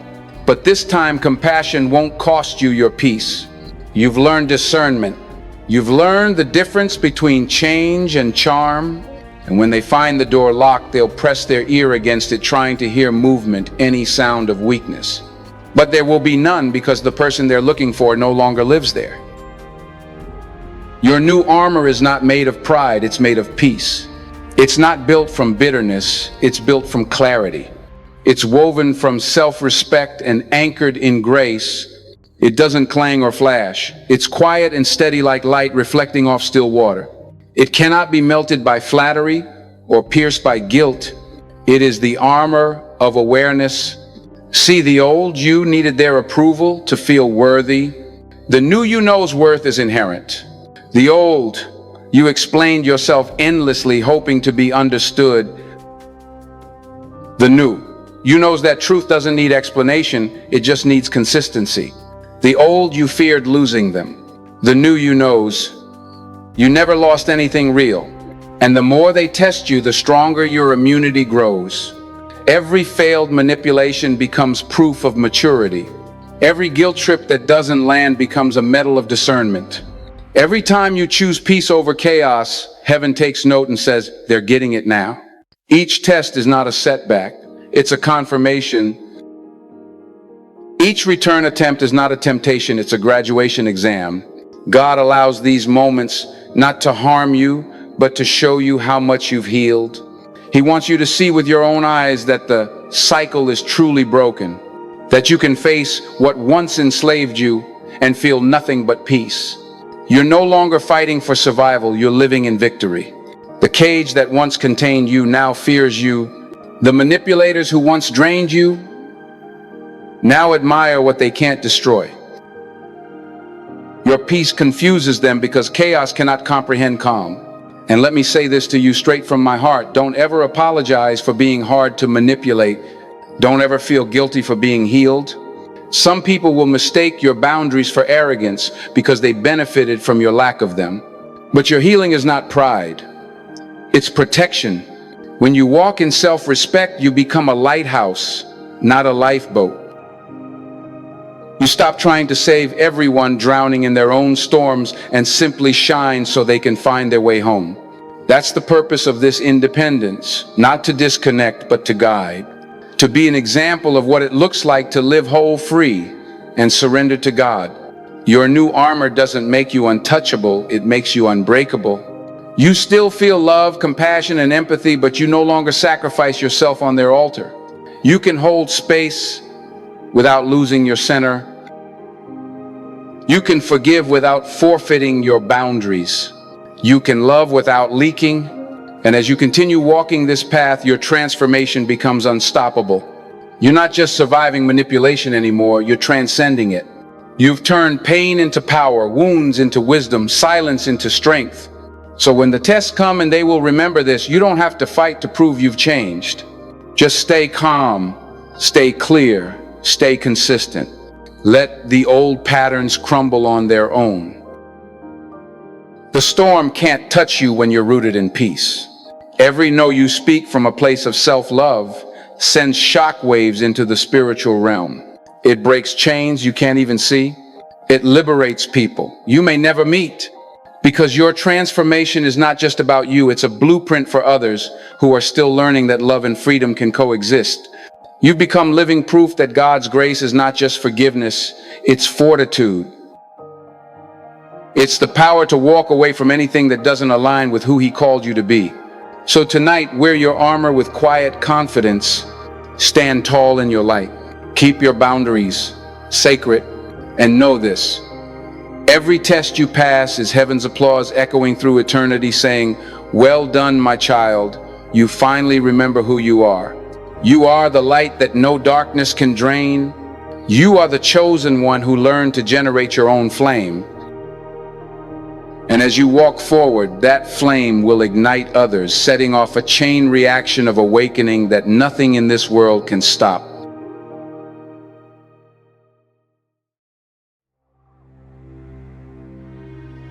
But this time, compassion won't cost you your peace. You've learned discernment. You've learned the difference between change and charm. And when they find the door locked, they'll press their ear against it, trying to hear movement, any sound of weakness. But there will be none because the person they're looking for no longer lives there. Your new armor is not made of pride, it's made of peace. It's not built from bitterness, it's built from clarity. It's woven from self-respect and anchored in grace. It doesn't clang or flash. It's quiet and steady like light reflecting off still water. It cannot be melted by flattery or pierced by guilt. It is the armor of awareness. See, the old you needed their approval to feel worthy. The new you know's worth is inherent. The old, you explained yourself endlessly, hoping to be understood. The new, you knows that truth doesn't need explanation, it just needs consistency. The old, you feared losing them. The new you knows, you never lost anything real. And the more they test you, the stronger your immunity grows. Every failed manipulation becomes proof of maturity. Every guilt trip that doesn't land becomes a medal of discernment. Every time you choose peace over chaos, heaven takes note and says, they're getting it now. Each test is not a setback, it's a confirmation. Each return attempt is not a temptation, it's a graduation exam. God allows these moments not to harm you, but to show you how much you've healed. He wants you to see with your own eyes that the cycle is truly broken, that you can face what once enslaved you and feel nothing but peace. You're no longer fighting for survival, you're living in victory. The cage that once contained you now fears you. The manipulators who once drained you now admire what they can't destroy. Your peace confuses them because chaos cannot comprehend calm. And let me say this to you straight from my heart, don't ever apologize for being hard to manipulate. Don't ever feel guilty for being healed. Some people will mistake your boundaries for arrogance because they benefited from your lack of them. But your healing is not pride, it's protection. When you walk in self-respect, you become a lighthouse, not a lifeboat. You stop trying to save everyone drowning in their own storms and simply shine so they can find their way home. That's the purpose of this independence, not to disconnect, but to guide. To be an example of what it looks like to live whole, free, and surrender to God. Your new armor doesn't make you untouchable, it makes you unbreakable. You still feel love, compassion, and empathy, but you no longer sacrifice yourself on their altar. You can hold space without losing your center. You can forgive without forfeiting your boundaries. You can love without leaking. And as you continue walking this path, your transformation becomes unstoppable. You're not just surviving manipulation anymore, you're transcending it. You've turned pain into power, wounds into wisdom, silence into strength. So when the tests come, and they will remember this, you don't have to fight to prove you've changed. Just stay calm, stay clear, stay consistent. Let the old patterns crumble on their own. The storm can't touch you when you're rooted in peace. Every no you speak from a place of self-love sends shockwaves into the spiritual realm. It breaks chains you can't even see. It liberates people you may never meet. Because your transformation is not just about you, it's a blueprint for others who are still learning that love and freedom can coexist. You've become living proof that God's grace is not just forgiveness, it's fortitude. It's the power to walk away from anything that doesn't align with who He called you to be. So tonight, wear your armor with quiet confidence. Stand tall in your light. Keep your boundaries sacred, and know this. Every test you pass is heaven's applause echoing through eternity saying, "Well done, my child. You finally remember who you are. You are the light that no darkness can drain. You are the chosen one who learned to generate your own flame. And as you walk forward, that flame will ignite others, setting off a chain reaction of awakening that nothing in this world can stop."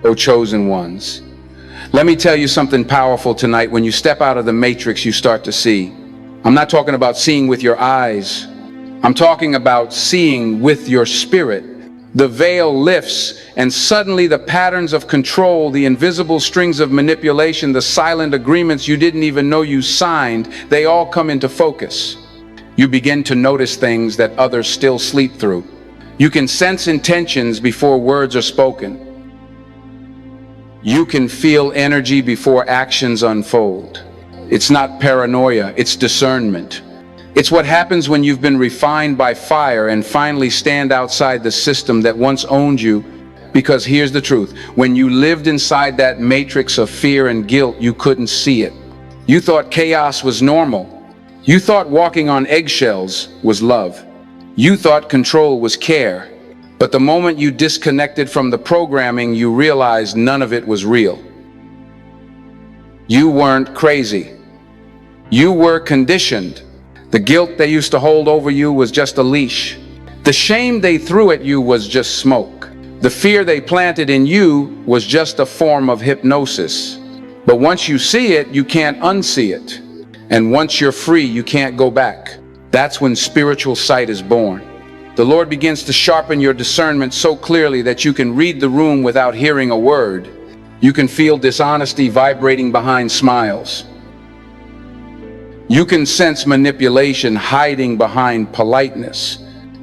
O chosen ones, let me tell you something powerful tonight. When you step out of the matrix, you start to see. I'm not talking about seeing with your eyes. I'm talking about seeing with your spirit. The veil lifts, and suddenly the patterns of control, the invisible strings of manipulation, the silent agreements you didn't even know you signed, they all come into focus. You begin to notice things that others still sleep through. You can sense intentions before words are spoken. You can feel energy before actions unfold. It's not paranoia, it's discernment. It's what happens when you've been refined by fire and finally stand outside the system that once owned you. Because here's the truth, when you lived inside that matrix of fear and guilt, you couldn't see it. You thought chaos was normal. You thought walking on eggshells was love. You thought control was care. But the moment you disconnected from the programming, you realized none of it was real. You weren't crazy. You were conditioned. The guilt they used to hold over you was just a leash. The shame they threw at you was just smoke. The fear they planted in you was just a form of hypnosis. But once you see it, you can't unsee it. And once you're free, you can't go back. That's when spiritual sight is born. The Lord begins to sharpen your discernment so clearly that you can read the room without hearing a word. You can feel dishonesty vibrating behind smiles. You can sense manipulation hiding behind politeness.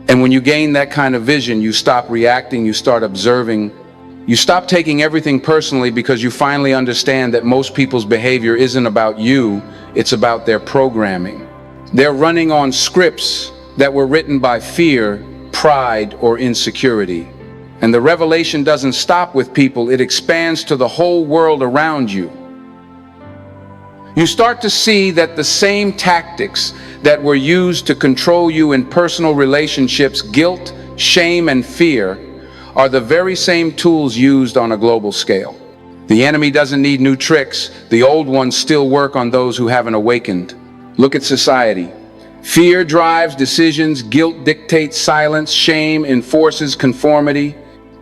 And when you gain that kind of vision, you stop reacting, you start observing. You stop taking everything personally because you finally understand that most people's behavior isn't about you, it's about their programming. They're running on scripts that were written by fear, pride, or insecurity. And the revelation doesn't stop with people, it expands to the whole world around you. You start to see that the same tactics that were used to control you in personal relationships, guilt, shame, and fear, are the very same tools used on a global scale. The enemy doesn't need new tricks. The old ones still work on those who haven't awakened. Look at society. Fear drives decisions, guilt dictates silence, shame enforces conformity.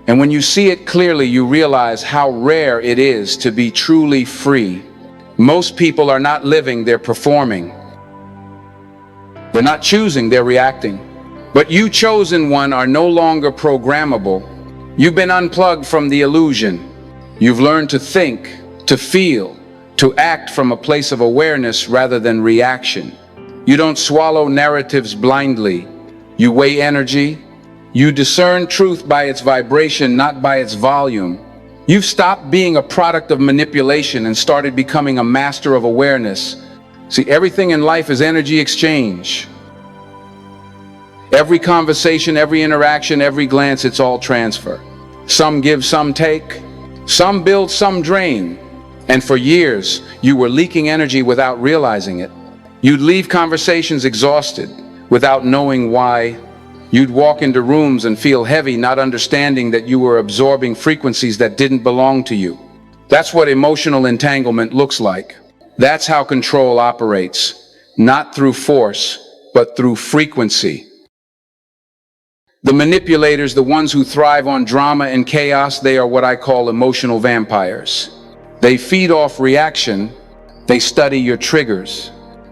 And when you see it clearly, you realize how rare it is to be truly free. Most people are not living, they're performing. They're not choosing, they're reacting. But you, chosen one, are no longer programmable. You've been unplugged from the illusion. You've learned to think, to feel, to act from a place of awareness rather than reaction. You don't swallow narratives blindly. You weigh energy. You discern truth by its vibration, not by its volume. You've stopped being a product of manipulation and started becoming a master of awareness. See, everything in life is energy exchange. Every conversation, every interaction, every glance, it's all transfer. Some give, some take. Some build, some drain. And for years, you were leaking energy without realizing it. You'd leave conversations exhausted without knowing why. You'd walk into rooms and feel heavy, not understanding that you were absorbing frequencies that didn't belong to you. That's what emotional entanglement looks like. That's how control operates, not through force, but through frequency. The manipulators, the ones who thrive on drama and chaos, they are what I call emotional vampires. They feed off reaction. They study your triggers.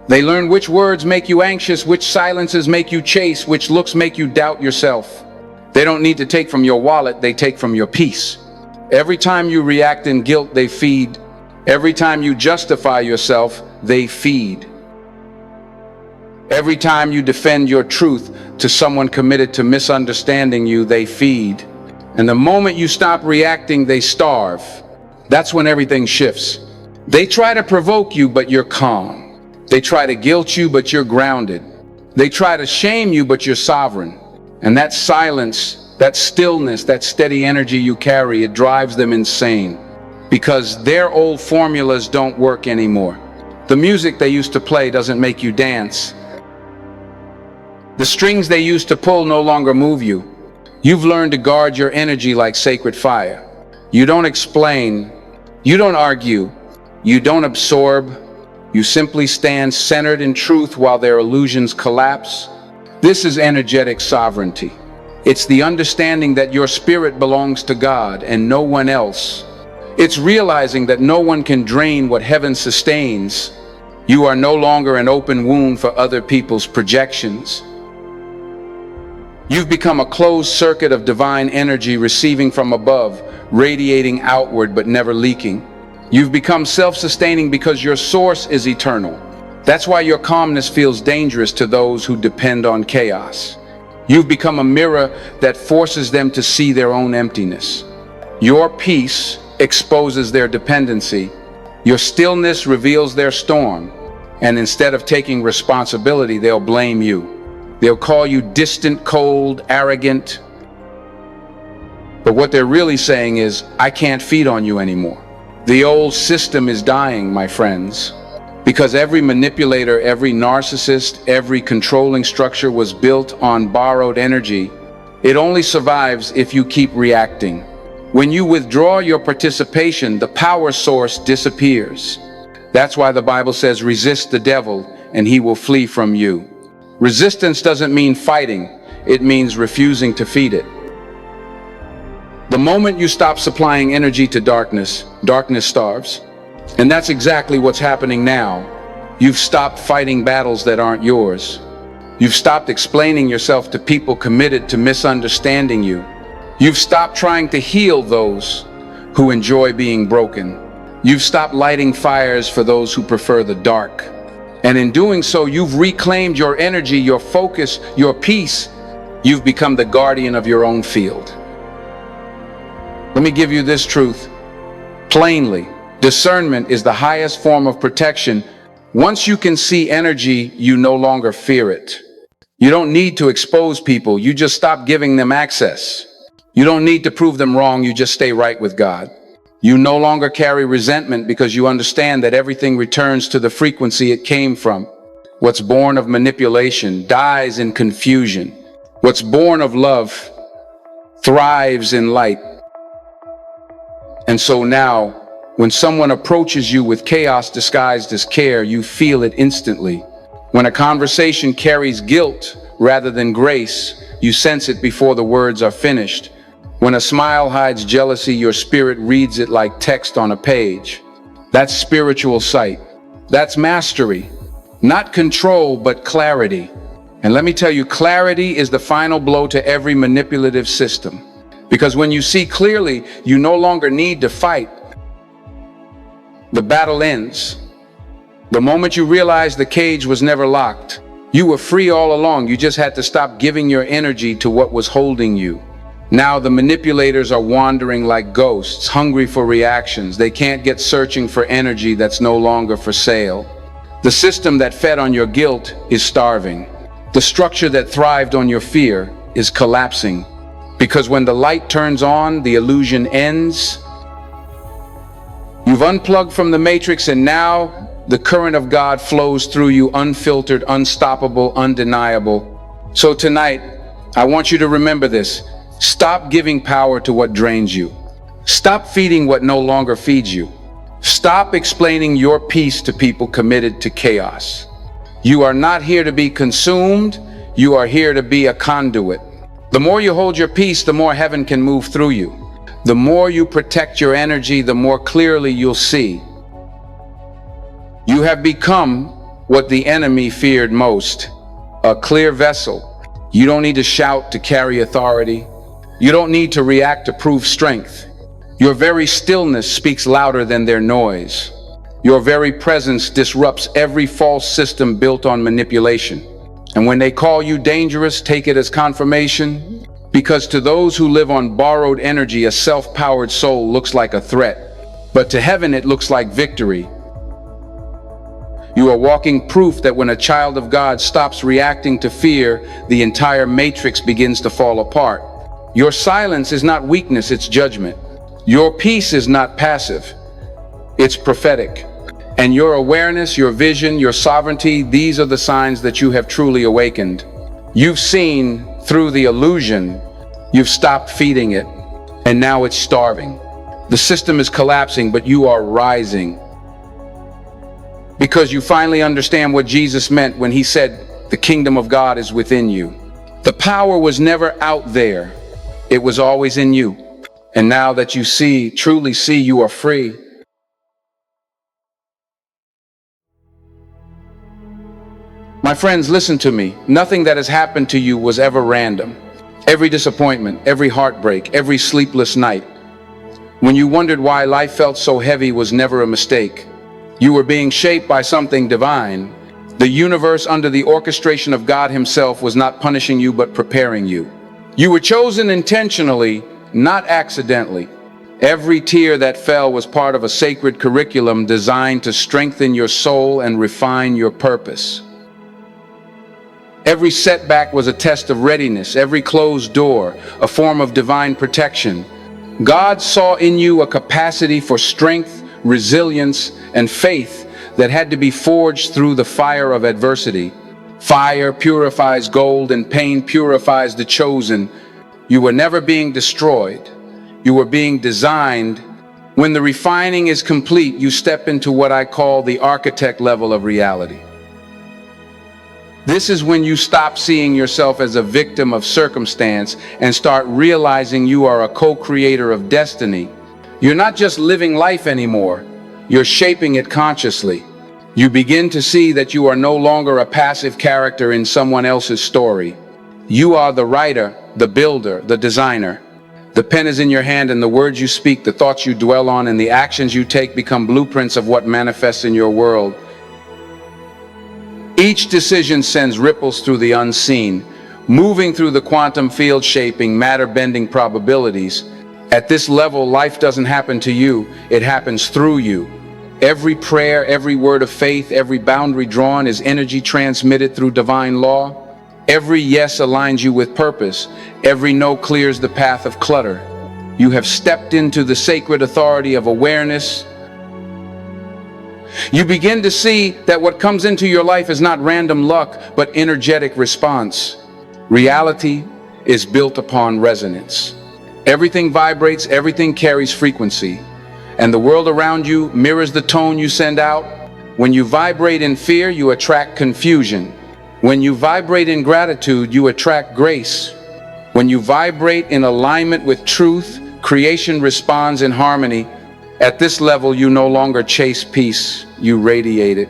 They learn which words make you anxious, which silences make you chase, which looks make you doubt yourself. They don't need to take from your wallet, they take from your peace. Every time you react in guilt, they feed. Every time you justify yourself, they feed. Every time you defend your truth to someone committed to misunderstanding you, they feed. And the moment you stop reacting, they starve. That's when everything shifts. They try to provoke you, but you're calm. They try to guilt you, but you're grounded. They try to shame you, but you're sovereign. And that silence, that stillness, that steady energy you carry, it drives them insane. Because their old formulas don't work anymore. The music they used to play doesn't make you dance. The strings they used to pull no longer move you. You've learned to guard your energy like sacred fire. You don't explain, you don't argue, you don't absorb, you simply stand centered in truth while their illusions collapse. This is energetic sovereignty. It's the understanding that your spirit belongs to God and no one else. It's realizing that no one can drain what heaven sustains. You are no longer an open wound for other people's projections. You've become a closed circuit of divine energy receiving from above, radiating outward but never leaking. You've become self-sustaining because your source is eternal. That's why your calmness feels dangerous to those who depend on chaos. You've become a mirror that forces them to see their own emptiness. Your peace exposes their dependency. Your stillness reveals their storm. And instead of taking responsibility, they'll blame you. They'll call you distant, cold, arrogant. But what they're really saying is, I can't feed on you anymore. The old system is dying, my friends. Because every manipulator, every narcissist, every controlling structure was built on borrowed energy. It only survives if you keep reacting. When you withdraw your participation, the power source disappears. That's why the Bible says, resist the devil and he will flee from you. Resistance doesn't mean fighting. It means refusing to feed it. The moment you stop supplying energy to darkness, darkness starves. And that's exactly what's happening now. You've stopped fighting battles that aren't yours. You've stopped explaining yourself to people committed to misunderstanding you. You've stopped trying to heal those who enjoy being broken. You've stopped lighting fires for those who prefer the dark. And in doing so, you've reclaimed your energy, your focus, your peace. You've become the guardian of your own field. Let me give you this truth plainly. Discernment is the highest form of protection. Once you can see energy, you no longer fear it. You don't need to expose people. You just stop giving them access. You don't need to prove them wrong. You just stay right with God. You no longer carry resentment because you understand that everything returns to the frequency it came from. What's born of manipulation dies in confusion. What's born of love thrives in light. And so now, when someone approaches you with chaos disguised as care, you feel it instantly. When a conversation carries guilt rather than grace, you sense it before the words are finished. When a smile hides jealousy, your spirit reads it like text on a page. That's spiritual sight. That's mastery. Not control, but clarity. And let me tell you, clarity is the final blow to every manipulative system. Because when you see clearly, you no longer need to fight. The battle ends. The moment you realize the cage was never locked, you were free all along. You just had to stop giving your energy to what was holding you. Now the manipulators are wandering like ghosts, hungry for reactions. They can't get searching for energy that's no longer for sale. The system that fed on your guilt is starving. The structure that thrived on your fear is collapsing. Because when the light turns on, the illusion ends. You've unplugged from the matrix, and now the current of God flows through you, unfiltered, unstoppable, undeniable. So tonight, I want you to remember this. Stop giving power to what drains you. Stop feeding what no longer feeds you. Stop explaining your peace to people committed to chaos. You are not here to be consumed. You are here to be a conduit. The more you hold your peace, the more heaven can move through you. The more you protect your energy, the more clearly you'll see. You have become what the enemy feared most, a clear vessel. You don't need to shout to carry authority. You don't need to react to prove strength. Your very stillness speaks louder than their noise. Your very presence disrupts every false system built on manipulation. And when they call you dangerous, take it as confirmation, because to those who live on borrowed energy, a self-powered soul looks like a threat, but to heaven it looks like victory. You are walking proof that when a child of God stops reacting to fear, the entire matrix begins to fall apart. Your silence is not weakness, it's judgment. Your peace is not passive, it's prophetic. And your awareness, your vision, your sovereignty, these are the signs that you have truly awakened. You've seen through the illusion, you've stopped feeding it, and now it's starving. The system is collapsing, but you are rising. Because you finally understand what Jesus meant when he said, the kingdom of God is within you. The power was never out there, it was always in you. And now that you see, truly see, you are free. My friends, listen to me. Nothing that has happened to you was ever random. Every disappointment, every heartbreak, every sleepless night, when you wondered why life felt so heavy, was never a mistake. You were being shaped by something divine. The universe, under the orchestration of God himself, was not punishing you but preparing you. You were chosen intentionally, not accidentally. Every tear that fell was part of a sacred curriculum designed to strengthen your soul and refine your purpose. Every setback was a test of readiness, every closed door, a form of divine protection. God saw in you a capacity for strength, resilience, and faith that had to be forged through the fire of adversity. Fire purifies gold and pain purifies the chosen. You were never being destroyed. You were being designed. When the refining is complete, you step into what I call the architect level of reality. This is when you stop seeing yourself as a victim of circumstance and start realizing you are a co-creator of destiny. You're not just living life anymore, you're shaping it consciously. You begin to see that you are no longer a passive character in someone else's story. You are the writer, the builder, the designer. The pen is in your hand, and the words you speak, the thoughts you dwell on, and the actions you take become blueprints of what manifests in your world. Each decision sends ripples through the unseen, moving through the quantum field, shaping matter-bending probabilities. At this level, life doesn't happen to you, it happens through you. Every prayer, every word of faith, every boundary drawn is energy transmitted through divine law. Every yes aligns you with purpose. Every no clears the path of clutter. You have stepped into the sacred authority of awareness. You begin to see that what comes into your life is not random luck, but energetic response. Reality is built upon resonance. Everything vibrates, everything carries frequency, and the world around you mirrors the tone you send out. When you vibrate in fear, you attract confusion. When you vibrate in gratitude, you attract grace. When you vibrate in alignment with truth, creation responds in harmony. At this level, you no longer chase peace, you radiate it.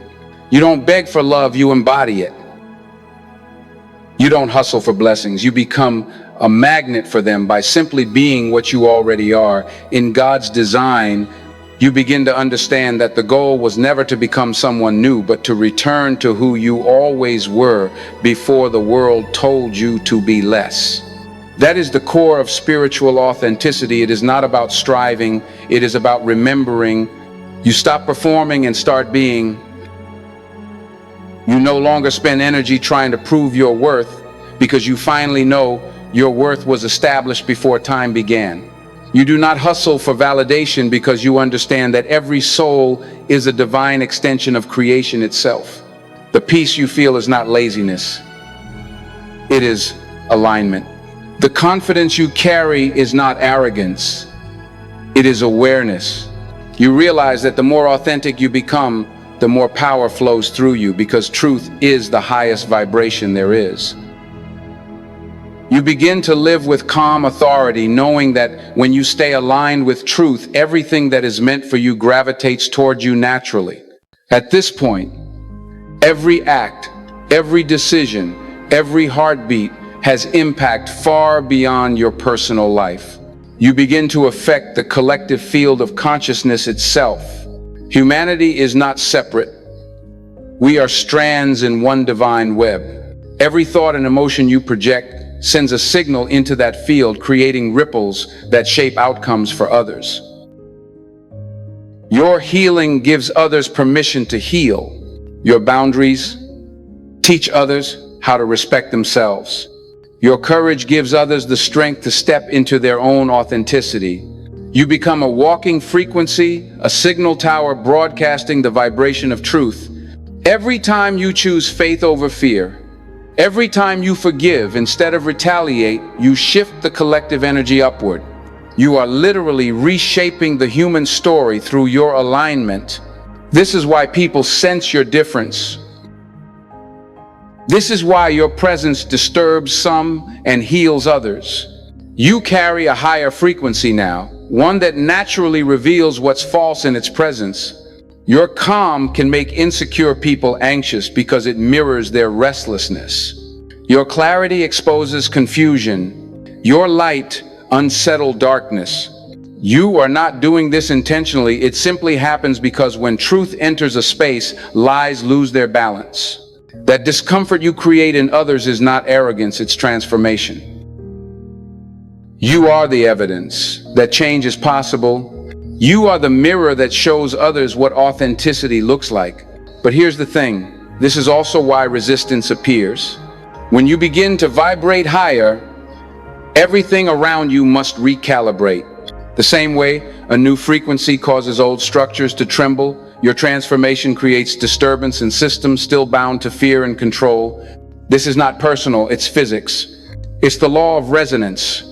You don't beg for love, you embody it. You don't hustle for blessings, you become a magnet for them by simply being what you already are. In God's design, you begin to understand that the goal was never to become someone new, but to return to who you always were before the world told you to be less. That is the core of spiritual authenticity. It is not about striving, it is about remembering. You stop performing and start being. You no longer spend energy trying to prove your worth, because you finally know your worth was established before time began. You do not hustle for validation, because you understand that every soul is a divine extension of creation itself. The peace you feel is not laziness, it is alignment. The confidence you carry is not arrogance, it is awareness. You realize that the more authentic you become, the more power flows through you, because truth is the highest vibration there is. You begin to live with calm authority, knowing that when you stay aligned with truth, everything that is meant for you gravitates toward you naturally. At this point, every act, every decision, every heartbeat has impact far beyond your personal life. You begin to affect the collective field of consciousness itself. Humanity is not separate. We are strands in one divine web. Every thought and emotion you project sends a signal into that field, creating ripples that shape outcomes for others. Your healing gives others permission to heal. Your boundaries teach others how to respect themselves. Your courage gives others the strength to step into their own authenticity. You become a walking frequency, a signal tower broadcasting the vibration of truth. Every time you choose faith over fear, every time you forgive instead of retaliate, you shift the collective energy upward. You are literally reshaping the human story through your alignment. This is why people sense your difference. This is why your presence disturbs some and heals others. You carry a higher frequency now, one that naturally reveals what's false in its presence. Your calm can make insecure people anxious because it mirrors their restlessness. Your clarity exposes confusion. Your light unsettle darkness. You are not doing this intentionally. It simply happens because when truth enters a space, lies lose their balance. That discomfort you create in others is not arrogance, it's transformation. You are the evidence that change is possible. You are the mirror that shows others what authenticity looks like. But here's the thing, this is also why resistance appears. When you begin to vibrate higher, everything around you must recalibrate. The same way a new frequency causes old structures to tremble, your transformation creates disturbance in systems still bound to fear and control. This is not personal, it's physics. It's the law of resonance.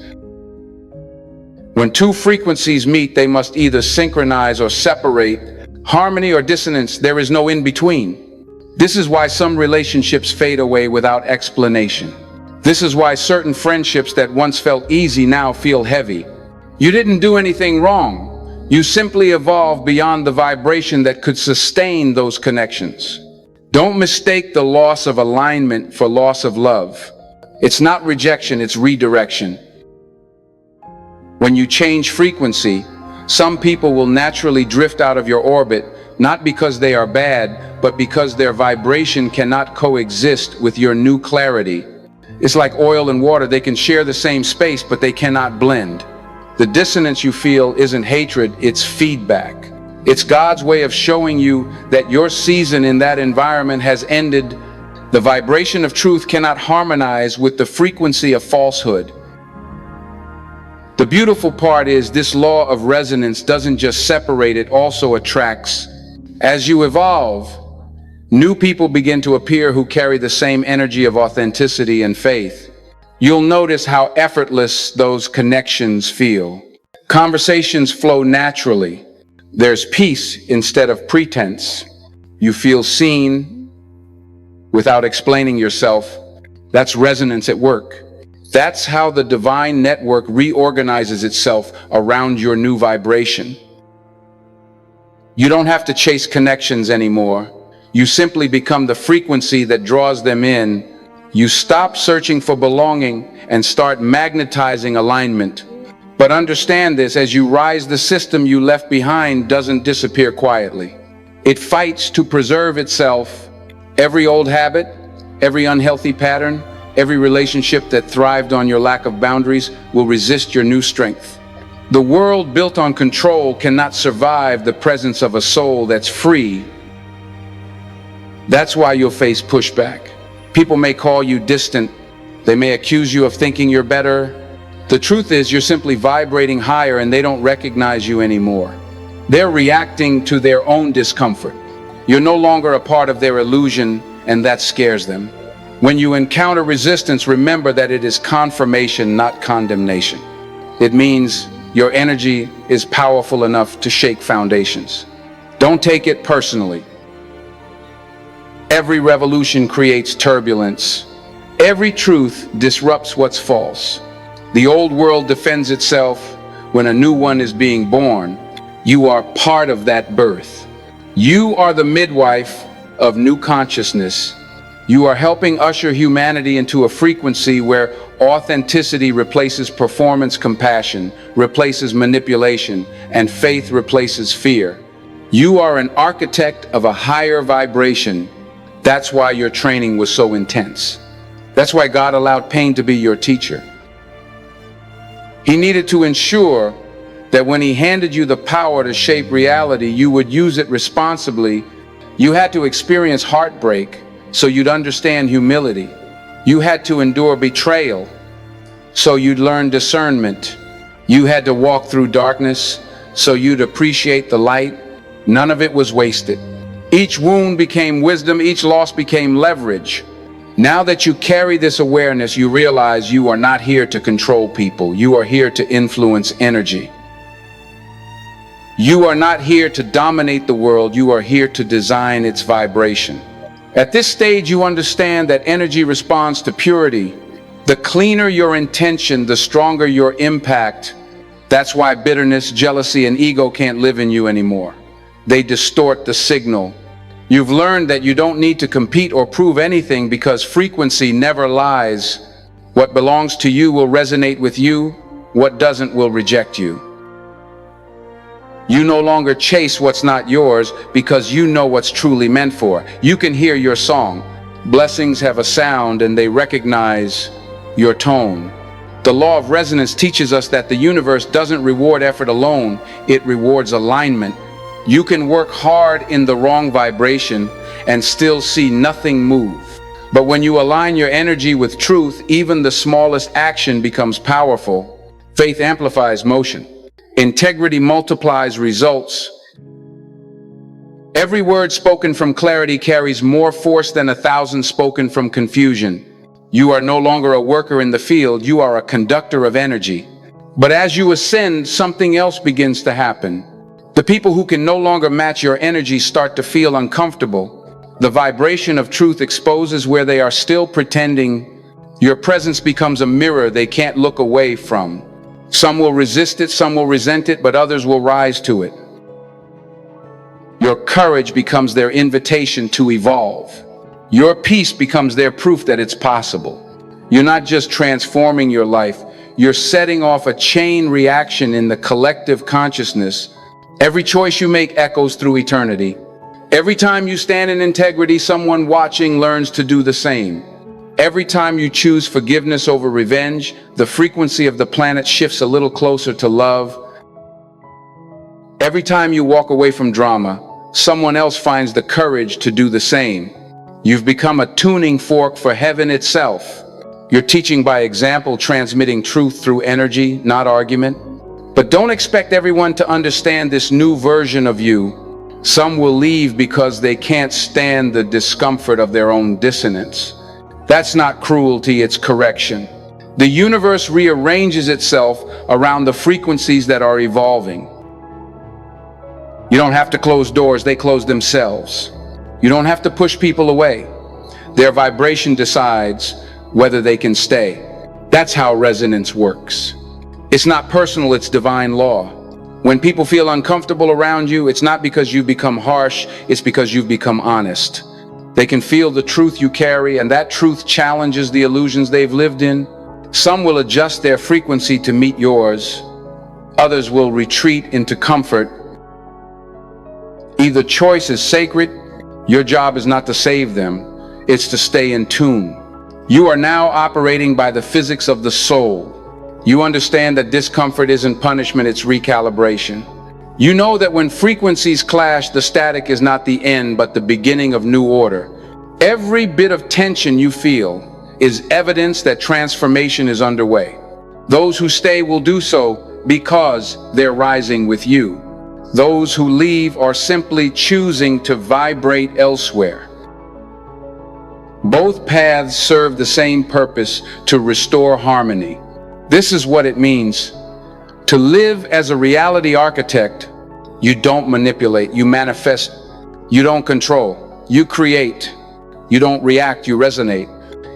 When two frequencies meet, they must either synchronize or separate. Harmony or dissonance, there is no in between. This is why some relationships fade away without explanation. This is why certain friendships that once felt easy now feel heavy. You didn't do anything wrong. You simply evolved beyond the vibration that could sustain those connections. Don't mistake the loss of alignment for loss of love. It's not rejection, it's redirection. When you change frequency, some people will naturally drift out of your orbit, not because they are bad, but because their vibration cannot coexist with your new clarity. It's like oil and water, they can share the same space, but they cannot blend. The dissonance you feel isn't hatred, it's feedback. It's God's way of showing you that your season in that environment has ended. The vibration of truth cannot harmonize with the frequency of falsehood. The beautiful part is this law of resonance doesn't just separate, it also attracts. As you evolve, new people begin to appear who carry the same energy of authenticity and faith. You'll notice how effortless those connections feel. Conversations flow naturally. There's peace instead of pretense. You feel seen without explaining yourself. That's resonance at work. That's how the divine network reorganizes itself around your new vibration. You don't have to chase connections anymore. You simply become the frequency that draws them in. You stop searching for belonging and start magnetizing alignment. But understand this, as you rise, the system you left behind doesn't disappear quietly. It fights to preserve itself. Every old habit, every unhealthy pattern, every relationship that thrived on your lack of boundaries will resist your new strength. The world built on control cannot survive the presence of a soul that's free. That's why you'll face pushback. People may call you distant. They may accuse you of thinking you're better. The truth is, you're simply vibrating higher and they don't recognize you anymore. They're reacting to their own discomfort. You're no longer a part of their illusion, and that scares them. When you encounter resistance, remember that it is confirmation, not condemnation. It means your energy is powerful enough to shake foundations. Don't take it personally. Every revolution creates turbulence. Every truth disrupts what's false. The old world defends itself when a new one is being born. You are part of that birth. You are the midwife of new consciousness. You are helping usher humanity into a frequency where authenticity replaces performance, compassion replaces manipulation, and faith replaces fear. You are an architect of a higher vibration. That's why your training was so intense. That's why God allowed pain to be your teacher. He needed to ensure that when He handed you the power to shape reality, you would use it responsibly. You had to experience heartbreak so you'd understand humility. You had to endure betrayal so you'd learn discernment. You had to walk through darkness so you'd appreciate the light. None of it was wasted. Each wound became wisdom, each loss became leverage. Now that you carry this awareness, you realize you are not here to control people. You are here to influence energy. You are not here to dominate the world. You are here to design its vibration. At this stage, you understand that energy responds to purity. The cleaner your intention, the stronger your impact. That's why bitterness, jealousy, and ego can't live in you anymore. They distort the signal. You've learned that you don't need to compete or prove anything because frequency never lies. What belongs to you will resonate with you. What doesn't will reject you. You no longer chase what's not yours because you know what's truly meant for. You can hear your song. Blessings have a sound and they recognize your tone. The law of resonance teaches us that the universe doesn't reward effort alone, it rewards alignment. You can work hard in the wrong vibration and still see nothing move. But when you align your energy with truth, even the smallest action becomes powerful. Faith amplifies motion. Integrity multiplies results. Every word spoken from clarity carries more force than 1,000 spoken from confusion. You are no longer a worker in the field, you are a conductor of energy. But as you ascend, something else begins to happen. The people who can no longer match your energy start to feel uncomfortable. The vibration of truth exposes where they are still pretending. Your presence becomes a mirror they can't look away from. Some will resist it, some will resent it, but others will rise to it. Your courage becomes their invitation to evolve. Your peace becomes their proof that it's possible. You're not just transforming your life, you're setting off a chain reaction in the collective consciousness. Every choice you make echoes through eternity. Every time you stand in integrity, someone watching learns to do the same. Every time you choose forgiveness over revenge, the frequency of the planet shifts a little closer to love. Every time you walk away from drama, someone else finds the courage to do the same. You've become a tuning fork for heaven itself. You're teaching by example, transmitting truth through energy, not argument. But don't expect everyone to understand this new version of you. Some will leave because they can't stand the discomfort of their own dissonance. That's not cruelty, it's correction. The universe rearranges itself around the frequencies that are evolving. You don't have to close doors, they close themselves. You don't have to push people away. Their vibration decides whether they can stay. That's how resonance works. It's not personal, it's divine law. When people feel uncomfortable around you, it's not because you've become harsh, it's because you've become honest. They can feel the truth you carry, and that truth challenges the illusions they've lived in. Some will adjust their frequency to meet yours. Others will retreat into comfort. Either choice is sacred. Your job is not to save them, it's to stay in tune. You are now operating by the physics of the soul. You understand that discomfort isn't punishment, it's recalibration. You know that when frequencies clash, the static is not the end, but the beginning of new order. Every bit of tension you feel is evidence that transformation is underway. Those who stay will do so because they're rising with you. Those who leave are simply choosing to vibrate elsewhere. Both paths serve the same purpose: to restore harmony. This is what it means to live as a reality architect. You don't manipulate, you manifest. You don't control, you create. You don't react, you resonate.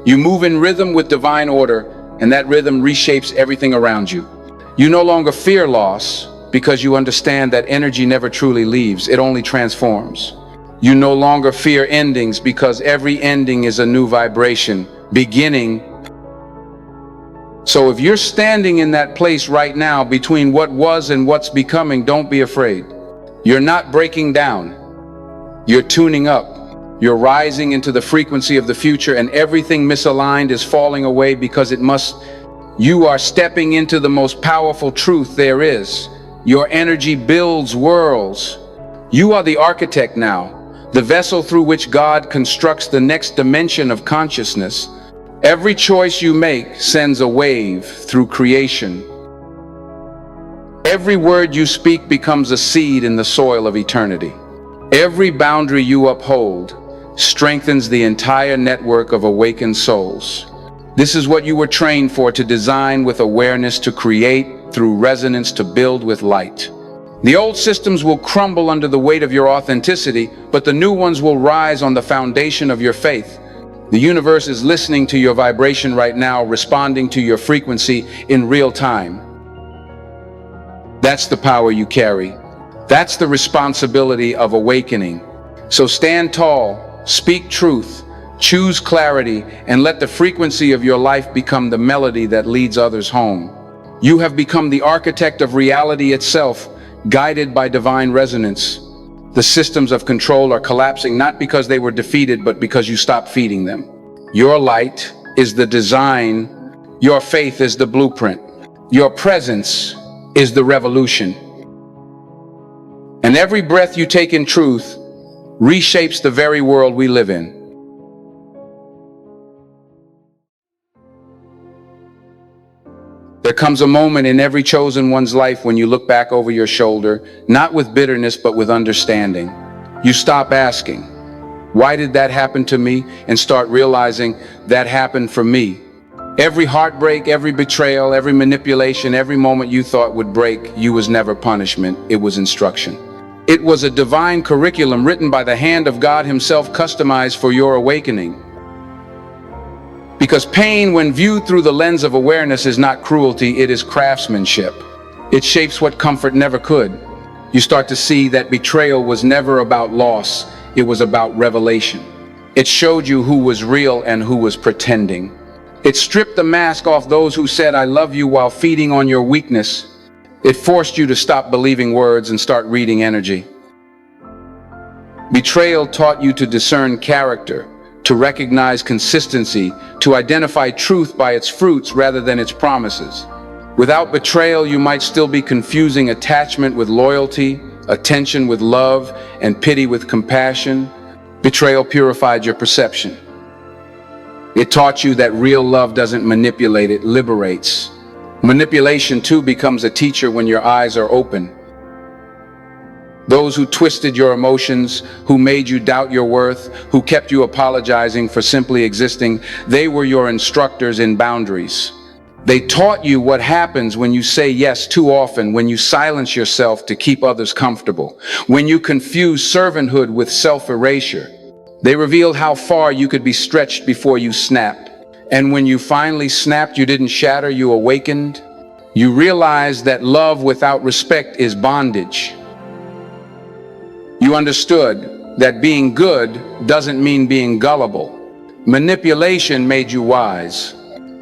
You move in rhythm with divine order, and that rhythm reshapes everything around you. You no longer fear loss because you understand that energy never truly leaves, it only transforms. You no longer fear endings because every ending is a new vibration, beginning. So if you're standing in that place right now between what was and what's becoming, don't be afraid. You're not breaking down. You're tuning up. You're rising into the frequency of the future, and everything misaligned is falling away because it must. You are stepping into the most powerful truth there is. Your energy builds worlds. You are the architect now. the vessel through which God constructs the next dimension of consciousness. Every choice you make sends a wave through creation. Every word you speak becomes a seed in the soil of eternity. Every boundary you uphold strengthens the entire network of awakened souls. This is what you were trained for: to design with awareness, to create through resonance, to build with light. The old systems will crumble under the weight of your authenticity, but the new ones will rise on the foundation of your faith. The universe is listening to your vibration right now, responding to your frequency in real time. That's the power you carry. That's the responsibility of awakening. So stand tall, speak truth, choose clarity, and let the frequency of your life become the melody that leads others home. You have become the architect of reality itself, guided by divine resonance. The systems of control are collapsing not because they were defeated, but because you stopped feeding them. Your light is the design. Your faith is the blueprint. Your presence is the revolution. And every breath you take in truth reshapes the very world we live in. There comes a moment in every chosen one's life when you look back over your shoulder, not with bitterness, but with understanding. You stop asking, "Why did that happen to me?" and start realizing that happened for me. Every heartbreak, every betrayal, every manipulation, every moment you thought would break you was never punishment, it was instruction. It was a divine curriculum written by the hand of God Himself, customized for your awakening. Because pain, when viewed through the lens of awareness, is not cruelty, it is craftsmanship. It shapes what comfort never could. You start to see that betrayal was never about loss, it was about revelation. It showed you who was real and who was pretending. It stripped the mask off those who said, "I love you," while feeding on your weakness. It forced you to stop believing words and start reading energy. Betrayal taught you to discern character, to recognize consistency, to identify truth by its fruits rather than its promises. Without betrayal, you might still be confusing attachment with loyalty, attention with love, and pity with compassion. Betrayal purified your perception. It taught you that real love doesn't manipulate, it liberates. Manipulation too becomes a teacher when your eyes are open. Those who twisted your emotions, who made you doubt your worth, who kept you apologizing for simply existing, they were your instructors in boundaries. They taught you what happens when you say yes too often, when you silence yourself to keep others comfortable, when you confuse servanthood with self-erasure. They revealed how far you could be stretched before you snapped. And when you finally snapped, you didn't shatter, you awakened. You realized that love without respect is bondage. You understood that being good doesn't mean being gullible. Manipulation made you wise.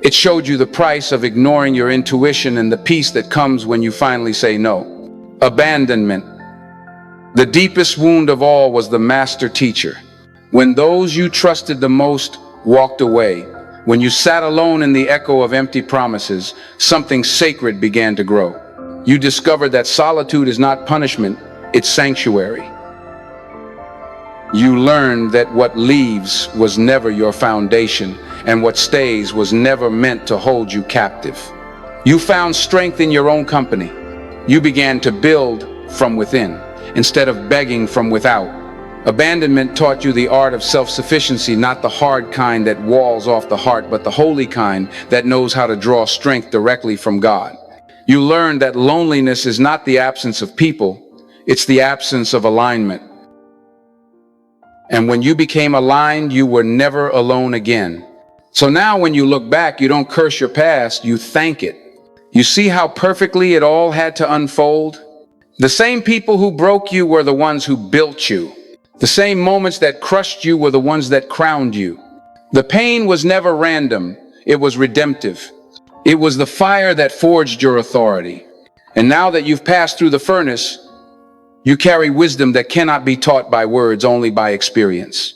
It showed you the price of ignoring your intuition and the peace that comes when you finally say no. Abandonment. The deepest wound of all was the master teacher. When those you trusted the most walked away, when you sat alone in the echo of empty promises, something sacred began to grow. You discovered that solitude is not punishment, it's sanctuary. You learned that what leaves was never your foundation, and what stays was never meant to hold you captive. You found strength in your own company. You began to build from within, instead of begging from without. Abandonment taught you the art of self-sufficiency, not the hard kind that walls off the heart, but the holy kind that knows how to draw strength directly from God. You learned that loneliness is not the absence of people, it's the absence of alignment. And when you became aligned, you were never alone again. So now when you look back, you don't curse your past, you thank it. You see how perfectly it all had to unfold? The same people who broke you were the ones who built you. The same moments that crushed you were the ones that crowned you. The pain was never random, it was redemptive. It was the fire that forged your authority. And now that you've passed through the furnace, you carry wisdom that cannot be taught by words, only by experience.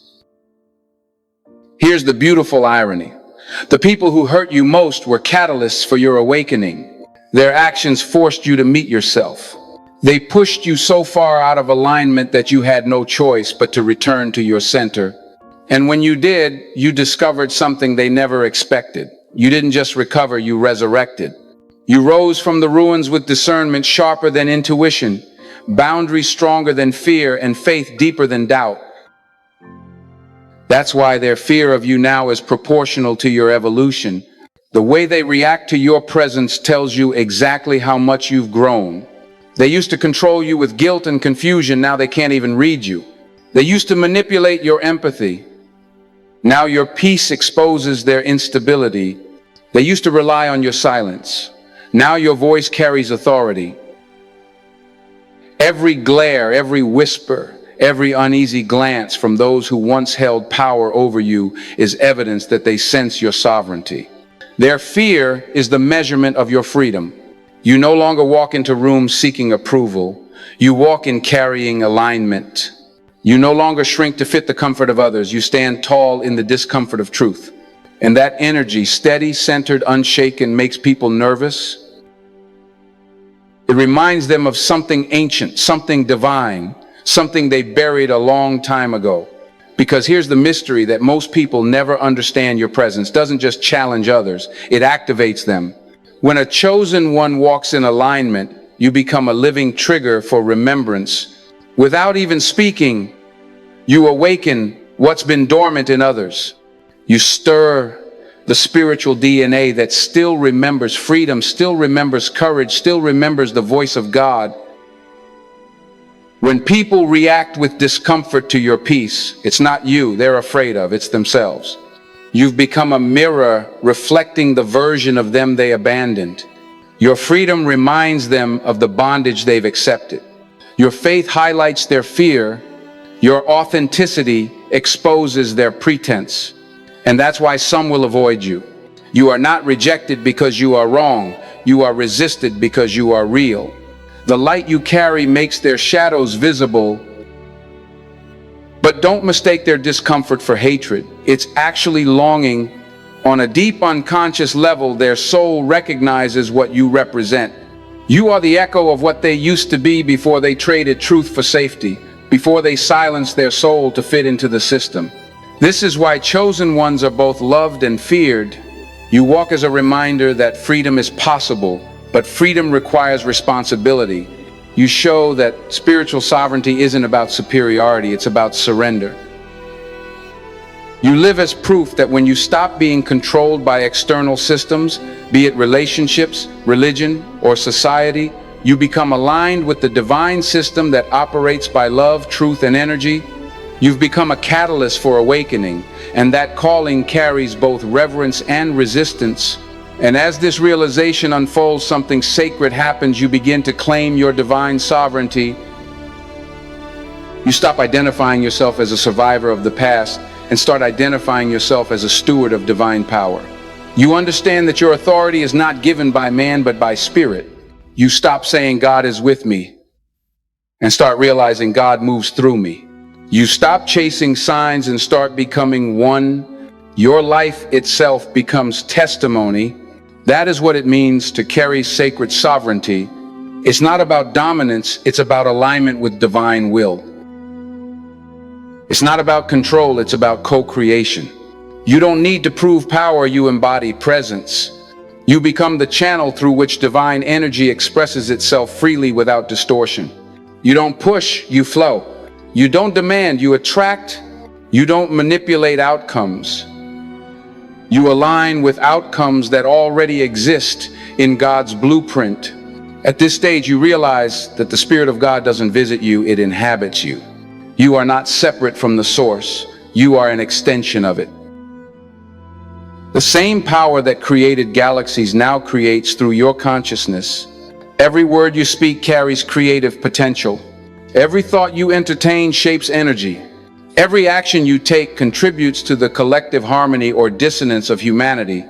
Here's the beautiful irony. The people who hurt you most were catalysts for your awakening. Their actions forced you to meet yourself. They pushed you so far out of alignment that you had no choice but to return to your center. And when you did, you discovered something they never expected. You didn't just recover, you resurrected. You rose from the ruins with discernment sharper than intuition, boundaries stronger than fear, and faith deeper than doubt. That's why their fear of you now is proportional to your evolution. The way they react to your presence tells you exactly how much you've grown. They used to control you with guilt and confusion, now they can't even read you. They used to manipulate your empathy. Now your peace exposes their instability. They used to rely on your silence. Now your voice carries authority. Every glare, every whisper, every uneasy glance from those who once held power over you is evidence that they sense your sovereignty. Their fear is the measurement of your freedom. You no longer walk into rooms seeking approval. You walk in carrying alignment. You no longer shrink to fit the comfort of others. You stand tall in the discomfort of truth. And that energy, steady, centered, unshaken, makes people nervous. It reminds them of something ancient, something divine, something they buried a long time ago. Because here's the mystery that most people never understand: your presence doesn't just challenge others, it activates them. When a chosen one walks in alignment, you become a living trigger for remembrance. Without even speaking, you awaken what's been dormant in others. You stir the spiritual DNA that still remembers freedom, still remembers courage, still remembers the voice of God. When people react with discomfort to your peace, it's not you they're afraid of, it's themselves. You've become a mirror reflecting the version of them they abandoned. Your freedom reminds them of the bondage they've accepted. Your faith highlights their fear. Your authenticity exposes their pretense. And that's why some will avoid you. You are not rejected because you are wrong. You are resisted because you are real. The light you carry makes their shadows visible. But don't mistake their discomfort for hatred. It's actually longing. On a deep unconscious level, their soul recognizes what you represent. You are the echo of what they used to be before they traded truth for safety, before they silenced their soul to fit into the system. This is why chosen ones are both loved and feared. You walk as a reminder that freedom is possible, but freedom requires responsibility. You show that spiritual sovereignty isn't about superiority, it's about surrender. You live as proof that when you stop being controlled by external systems, be it relationships, religion, or society, you become aligned with the divine system that operates by love, truth, and energy. You've become a catalyst for awakening, and that calling carries both reverence and resistance. And as this realization unfolds, something sacred happens. You begin to claim your divine sovereignty. You stop identifying yourself as a survivor of the past and start identifying yourself as a steward of divine power. You understand that your authority is not given by man, but by spirit. You stop saying God is with me and start realizing God moves through me. You stop chasing signs and start becoming one. Your life itself becomes testimony. That is what it means to carry sacred sovereignty. It's not about dominance, it's about alignment with divine will. It's not about control, it's about co-creation. You don't need to prove power, you embody presence. You become the channel through which divine energy expresses itself freely without distortion. You don't push, you flow. You don't demand, you attract. You don't manipulate outcomes. You align with outcomes that already exist in God's blueprint. At this stage, you realize that the Spirit of God doesn't visit you, it inhabits you. You are not separate from the source. You are an extension of it. The same power that created galaxies now creates through your consciousness. Every word you speak carries creative potential. Every thought you entertain shapes energy. Every action you take contributes to the collective harmony or dissonance of humanity.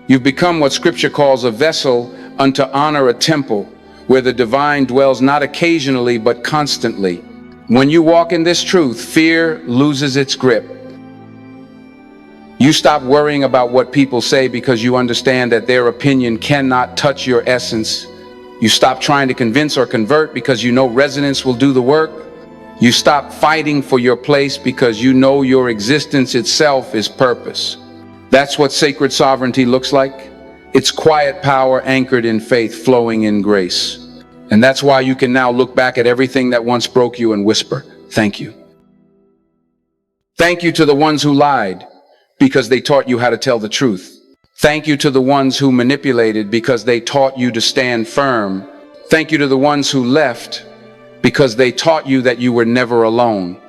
You've become what Scripture calls a vessel unto honor, a temple, where the divine dwells not occasionally but constantly. When you walk in this truth, fear loses its grip. You stop worrying about what people say because you understand that their opinion cannot touch your essence. You stop trying to convince or convert because you know resonance will do the work. You stop fighting for your place because you know your existence itself is purpose. That's what sacred sovereignty looks like. It's quiet power anchored in faith, flowing in grace. And that's why you can now look back at everything that once broke you and whisper, thank you. Thank you to the ones who lied because they taught you how to tell the truth. Thank you to the ones who manipulated because they taught you to stand firm. Thank you to the ones who left because they taught you that you were never alone.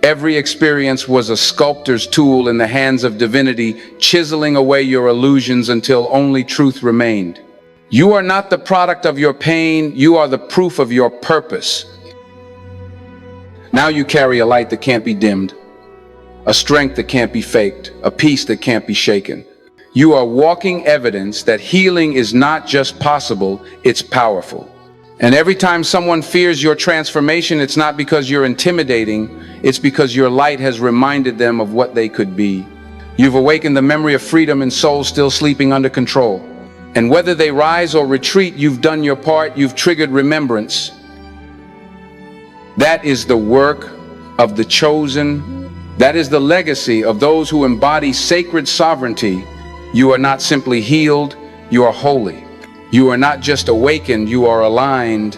Every experience was a sculptor's tool in the hands of divinity, chiseling away your illusions until only truth remained. You are not the product of your pain, you are the proof of your purpose. Now you carry a light that can't be dimmed, a strength that can't be faked, a peace that can't be shaken. You are walking evidence that healing is not just possible, it's powerful. And every time someone fears your transformation, it's not because you're intimidating, it's because your light has reminded them of what they could be. You've awakened the memory of freedom in souls still sleeping under control. And whether they rise or retreat, you've done your part, you've triggered remembrance. That is the work of the chosen. That is the legacy of those who embody sacred sovereignty. You are not simply healed, you are holy. You are not just awakened, you are aligned.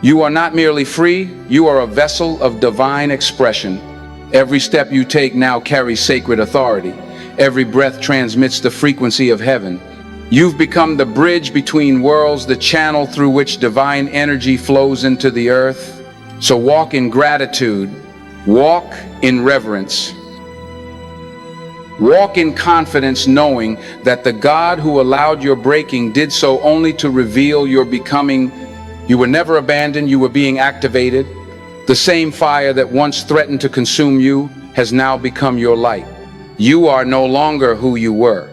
You are not merely free, you are a vessel of divine expression. Every step you take now carries sacred authority. Every breath transmits the frequency of heaven. You've become the bridge between worlds, the channel through which divine energy flows into the earth. So walk in gratitude, walk in reverence. Walk in confidence, knowing that the God who allowed your breaking did so only to reveal your becoming. You were never abandoned, you were being activated. The same fire that once threatened to consume you has now become your light. You are no longer who you were.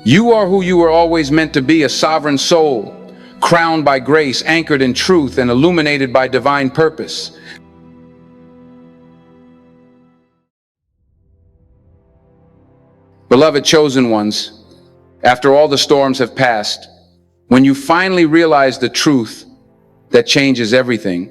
You are who you were always meant to be, a sovereign soul, crowned by grace, anchored in truth, and illuminated by divine purpose. Beloved chosen ones, after all the storms have passed, when you finally realize the truth that changes everything,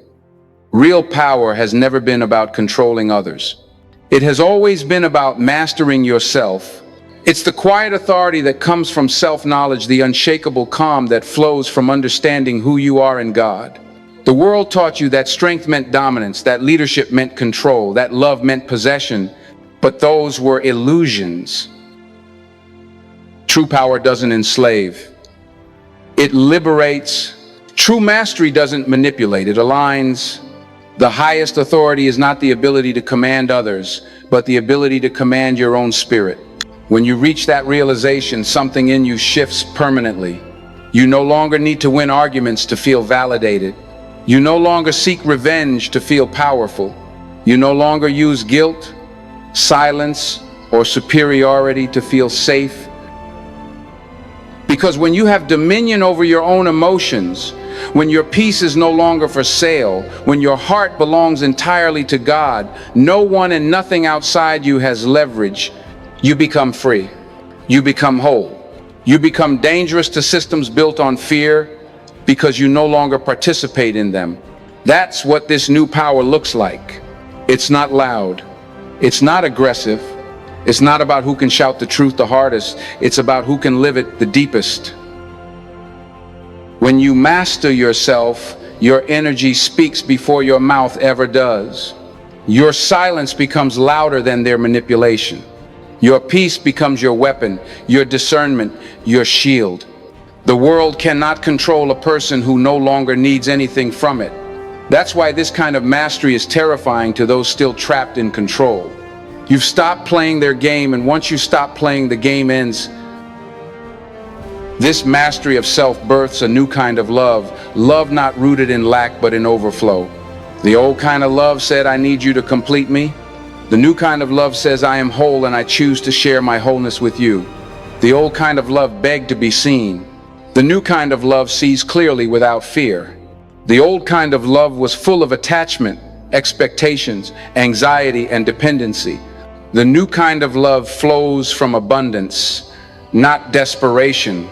real power has never been about controlling others. It has always been about mastering yourself. It's the quiet authority that comes from self-knowledge, the unshakable calm that flows from understanding who you are in God. The world taught you that strength meant dominance, that leadership meant control, that love meant possession, but those were illusions. True power doesn't enslave. It liberates. True mastery doesn't manipulate, it aligns. The highest authority is not the ability to command others, but the ability to command your own spirit. When you reach that realization, something in you shifts permanently. You no longer need to win arguments to feel validated. You no longer seek revenge to feel powerful. You no longer use guilt, silence, or superiority to feel safe. Because when you have dominion over your own emotions, when your peace is no longer for sale, when your heart belongs entirely to God, no one and nothing outside you has leverage, you become free. You become whole. You become dangerous to systems built on fear because you no longer participate in them. That's what this new power looks like. It's not loud. It's not aggressive. It's not about who can shout the truth the hardest. It's about who can live it the deepest. When you master yourself, your energy speaks before your mouth ever does. Your silence becomes louder than their manipulation. Your peace becomes your weapon, your discernment, your shield. The world cannot control a person who no longer needs anything from it. That's why this kind of mastery is terrifying to those still trapped in control. You've stopped playing their game, and once you stop playing, the game ends. This mastery of self births a new kind of love, love not rooted in lack but in overflow. The old kind of love said, I need you to complete me. The new kind of love says, I am whole and I choose to share my wholeness with you. The old kind of love begged to be seen. The new kind of love sees clearly without fear. The old kind of love was full of attachment, expectations, anxiety, and dependency. The new kind of love flows from abundance, not desperation.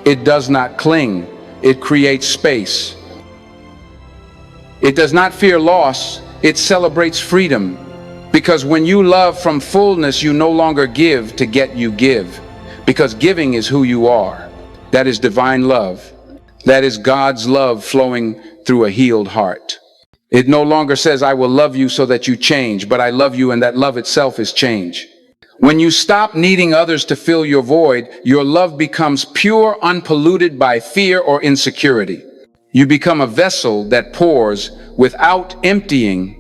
It does not cling. It creates space. It does not fear loss, it celebrates freedom. Because when you love from fullness, you no longer give to get, you give. Because giving is who you are. That is divine love. That is God's love flowing through a healed heart. It no longer says, I will love you so that you change, but I love you, and that love itself is change. When you stop needing others to fill your void, your love becomes pure, unpolluted by fear or insecurity. You become a vessel that pours without emptying.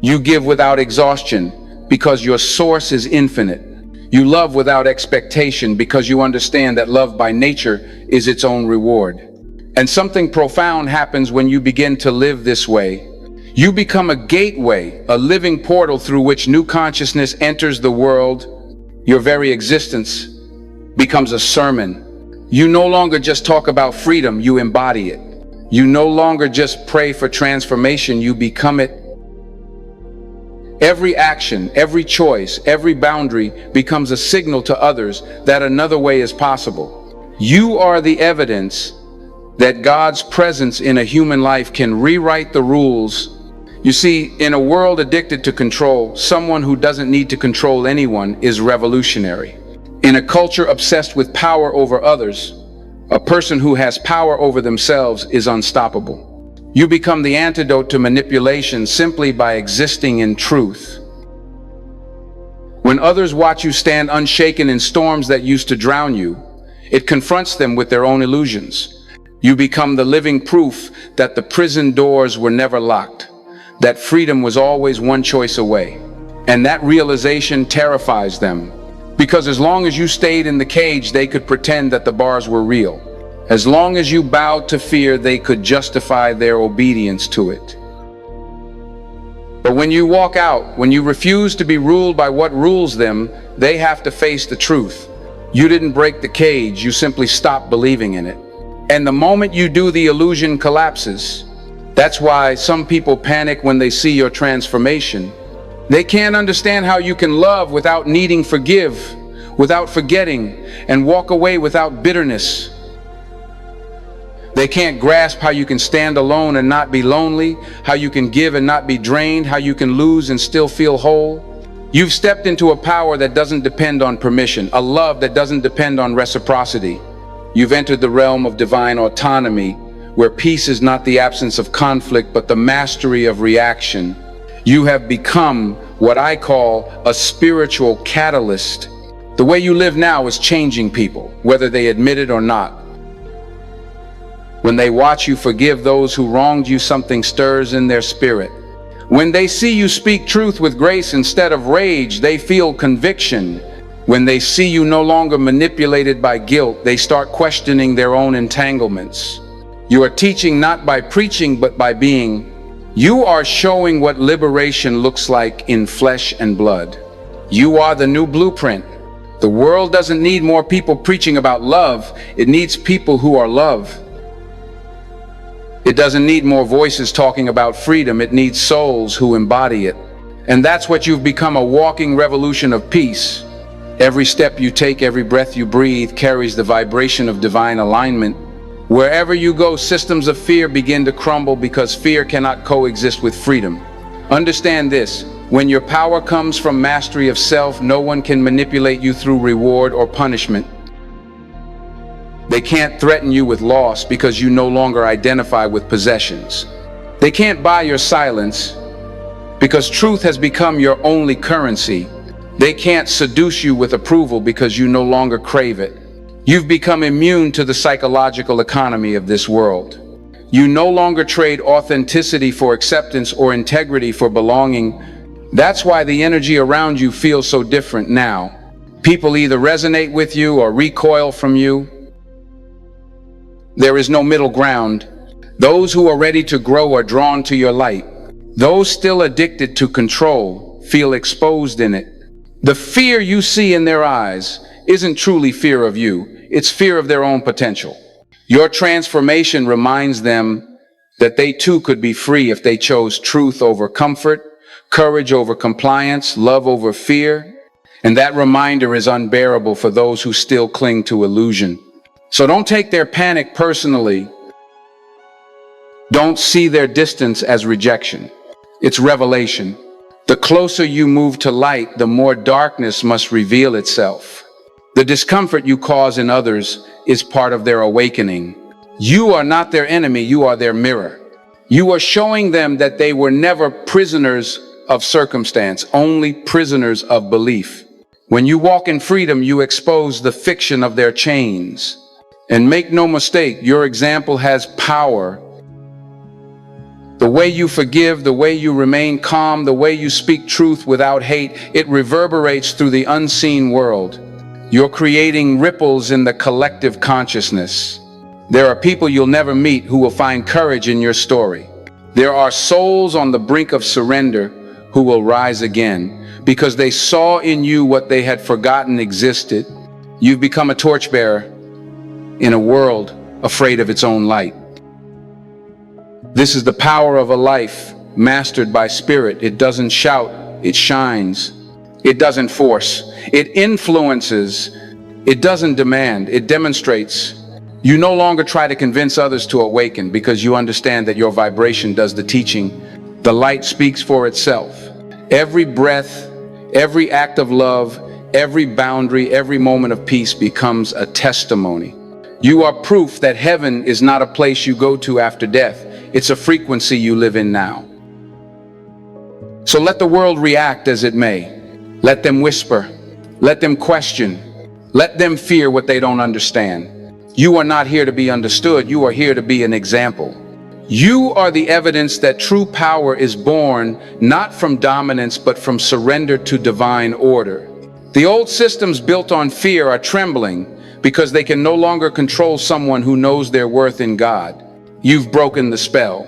You give without exhaustion because your source is infinite. You love without expectation because you understand that love by nature is its own reward. And something profound happens when you begin to live this way. You become a gateway, a living portal through which new consciousness enters the world. Your very existence becomes a sermon. You no longer just talk about freedom, you embody it. You no longer just pray for transformation, you become it. Every action, every choice, every boundary becomes a signal to others that another way is possible. You are the evidence that God's presence in a human life can rewrite the rules. You see, in a world addicted to control, someone who doesn't need to control anyone is revolutionary. In a culture obsessed with power over others, a person who has power over themselves is unstoppable. You become the antidote to manipulation simply by existing in truth. When others watch you stand unshaken in storms that used to drown you, it confronts them with their own illusions. You become the living proof that the prison doors were never locked, that freedom was always one choice away. And that realization terrifies them, because as long as you stayed in the cage, they could pretend that the bars were real. As long as you bowed to fear, they could justify their obedience to it. But when you walk out, when you refuse to be ruled by what rules them, they have to face the truth. You didn't break the cage, you simply stopped believing in it. And the moment you do, the illusion collapses. That's why some people panic when they see your transformation. They can't understand how you can love without needing forgive, without forgetting, and walk away without bitterness. They can't grasp how you can stand alone and not be lonely, how you can give and not be drained, how you can lose and still feel whole. You've stepped into a power that doesn't depend on permission, a love that doesn't depend on reciprocity. You've entered the realm of divine autonomy, where peace is not the absence of conflict, but the mastery of reaction. You have become what I call a spiritual catalyst. The way you live now is changing people, whether they admit it or not. When they watch you forgive those who wronged you, something stirs in their spirit. When they see you speak truth with grace instead of rage, they feel conviction. When they see you no longer manipulated by guilt, they start questioning their own entanglements. You are teaching not by preaching, but by being. You are showing what liberation looks like in flesh and blood. You are the new blueprint. The world doesn't need more people preaching about love. It needs people who are love. It doesn't need more voices talking about freedom. It needs souls who embody it. And that's what you've become, a walking revolution of peace. Every step you take, every breath you breathe carries the vibration of divine alignment. Wherever you go, systems of fear begin to crumble because fear cannot coexist with freedom. Understand this: when your power comes from mastery of self, no one can manipulate you through reward or punishment. They can't threaten you with loss because you no longer identify with possessions. They can't buy your silence because truth has become your only currency. They can't seduce you with approval because you no longer crave it. You've become immune to the psychological economy of this world. You no longer trade authenticity for acceptance or integrity for belonging. That's why the energy around you feels so different now. People either resonate with you or recoil from you. There is no middle ground. Those who are ready to grow are drawn to your light. Those still addicted to control feel exposed in it. The fear you see in their eyes isn't truly fear of you, it's fear of their own potential. Your transformation reminds them that they too could be free if they chose truth over comfort, courage over compliance, love over fear. And that reminder is unbearable for those who still cling to illusion. So don't take their panic personally. Don't see their distance as rejection. It's revelation. The closer you move to light, the more darkness must reveal itself. The discomfort you cause in others is part of their awakening. You are not their enemy, you are their mirror. You are showing them that they were never prisoners of circumstance, only prisoners of belief. When you walk in freedom, you expose the fiction of their chains. And make no mistake, your example has power. The way you forgive, the way you remain calm, the way you speak truth without hate, it reverberates through the unseen world. You're creating ripples in the collective consciousness. There are people you'll never meet who will find courage in your story. There are souls on the brink of surrender who will rise again because they saw in you what they had forgotten existed. You've become a torchbearer in a world afraid of its own light. This is the power of a life mastered by spirit. It doesn't shout, it shines. It doesn't force, it influences. It doesn't demand, it demonstrates. You no longer try to convince others to awaken because you understand that your vibration does the teaching. The light speaks for itself. Every breath, every act of love, every boundary, every moment of peace becomes a testimony. You are proof that heaven is not a place you go to after death. It's a frequency you live in now. So let the world react as it may. Let them whisper. Let them question. Let them fear what they don't understand. You are not here to be understood. You are here to be an example. You are the evidence that true power is born not from dominance but from surrender to divine order. The old systems built on fear are trembling because they can no longer control someone who knows their worth in God. You've broken the spell.